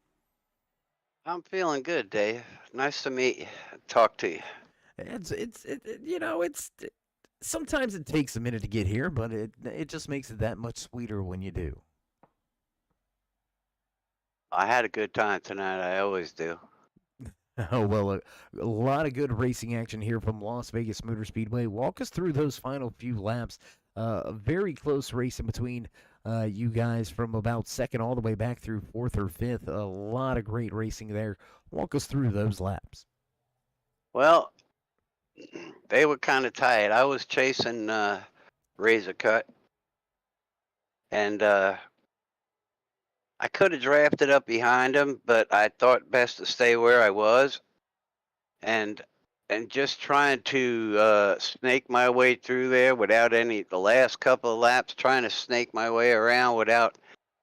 I'm feeling good, Dave. Nice to meet you. Talk to you. Sometimes it takes a minute to get here, but it just makes it that much sweeter when you do. I had a good time tonight. I always do. Oh, well, a lot of good racing action here from Las Vegas Motor Speedway. Walk us through those final few laps. A very close race in between you guys from about second all the way back through fourth or fifth. A lot of great racing there. Walk us through those laps. Well, they were kind of tight. I was chasing Razor Cut, and I could have drafted up behind him, but I thought best to stay where I was, and just trying to snake my way through there without the last couple of laps, trying to snake my way around without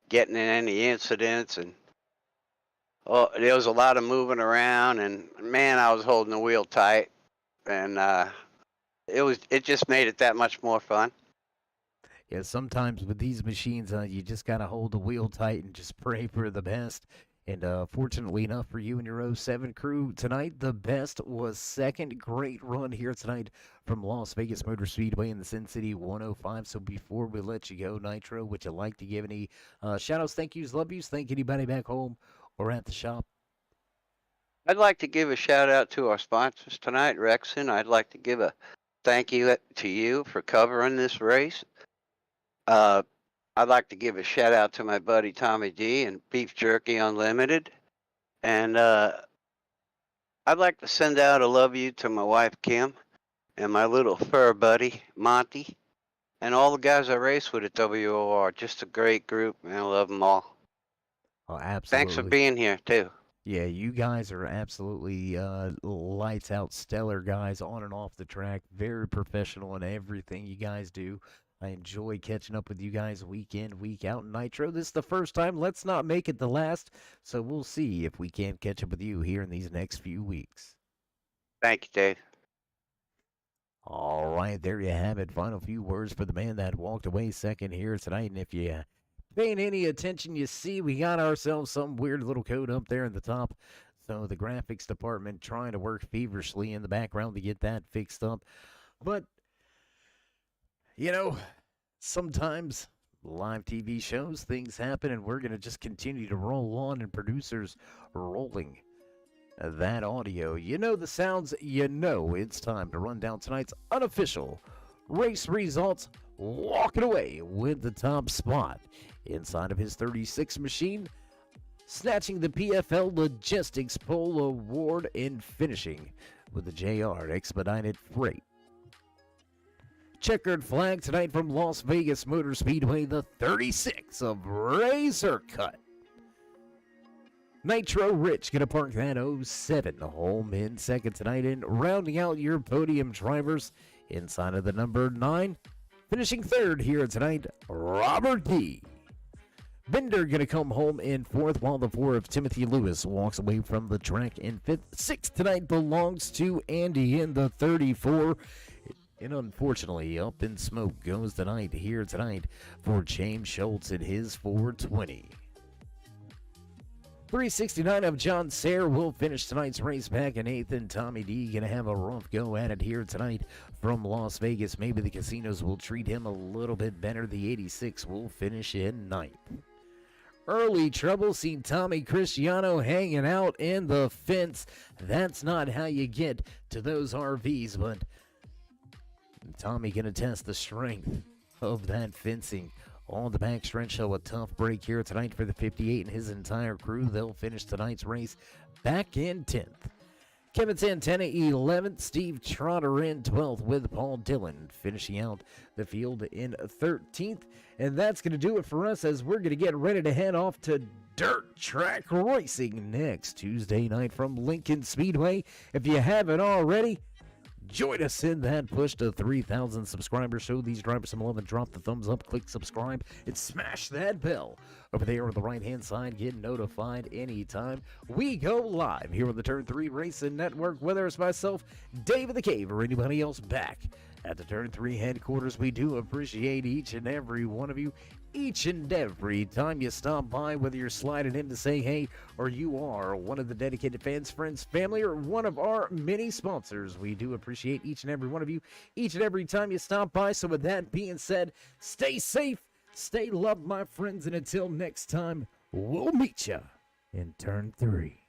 getting in any incidents. And there was a lot of moving around, and man, I was holding the wheel tight, and it just made it that much more fun. Yeah, sometimes with these machines, you just got to hold the wheel tight and just pray for the best. And fortunately enough for you and your 07 crew tonight, the best was second. Great run here tonight from Las Vegas Motor Speedway in the Sin City 105. So before we let you go, Nitro, would you like to give any shout-outs, thank yous, love yous, thank anybody back home or at the shop? I'd like to give a shout out to our sponsors tonight, Rexon. I'd like to give a thank you to you for covering this race. I'd like to give a shout out to my buddy Tommy D and Beef Jerky Unlimited. And I'd like to send out a love you to my wife Kim and my little fur buddy Monty and all the guys I race with at WOR. Just a great group, man. I love them all. Oh, absolutely. Thanks for being here, too. Yeah, you guys are absolutely lights out, stellar guys on and off the track. Very professional in everything you guys do. I enjoy catching up with you guys week in, week out. Nitro, this is the first time. Let's not make it the last. So we'll see if we can't catch up with you here in these next few weeks. Thank you, Dave. All right, there you have it. Final few words for the man that walked away second here tonight. And if you paying any attention, you see we got ourselves some weird little code up there in the top. So the graphics department trying to work feverishly in the background to get that fixed up. But you know, sometimes live TV shows, things happen, and we're going to just continue to roll on, and producers rolling that audio. You know the sounds, you know it's time to run down tonight's unofficial race results, walking away with the top spot inside of his 36 machine, snatching the PFL Logistics Pole Award and finishing with the JR Expedited Freight. Checkered flag tonight from Las Vegas Motor Speedway, the 36 of Razor Cut. Nitro Rich gonna park that 07 home in second tonight, and rounding out your podium drivers inside of the number 9, finishing third here tonight, Robert D. Bender gonna come home in fourth, while the 4 of Timothy Lewis walks away from the track in fifth. Sixth tonight belongs to Andy in the 34. And unfortunately, up in smoke goes the night here tonight for James Schultz at his 420. 369 of John Sayre will finish tonight's race back in 8th, and Tommy D going to have a rough go at it here tonight from Las Vegas. Maybe the casinos will treat him a little bit better. The 86 will finish in 9th. Early trouble, seen Tommy Cristiano hanging out in the fence. That's not how you get to those RVs, but Tommy gonna test the strength of that fencing on the backstretch. So a tough break here tonight for the 58 and his entire crew. They'll finish tonight's race back in 10th. Kevin Santana 11th, Steve Trotter in 12th with Paul Dillon finishing out the field in 13th. And that's going to do it for us as we're going to get ready to head off to dirt track racing next Tuesday night from Lincoln Speedway. If you haven't already, join us in that push to 3,000 subscribers. Show these drivers some love and drop the thumbs up, click subscribe, and smash that bell over there on the right-hand side. Get notified anytime we go live here on the Turn 3 Racing Network. Whether it's myself, Dave in the Cave, or anybody else back at the Turn 3 headquarters, we do appreciate each and every one of you. Each and every time you stop by, whether you're sliding in to say hey, or you are one of the dedicated fans, friends, family, or one of our many sponsors, we do appreciate each and every one of you, each and every time you stop by. So with that being said, stay safe, stay loved, my friends, and until next time, we'll meet you in Turn 3.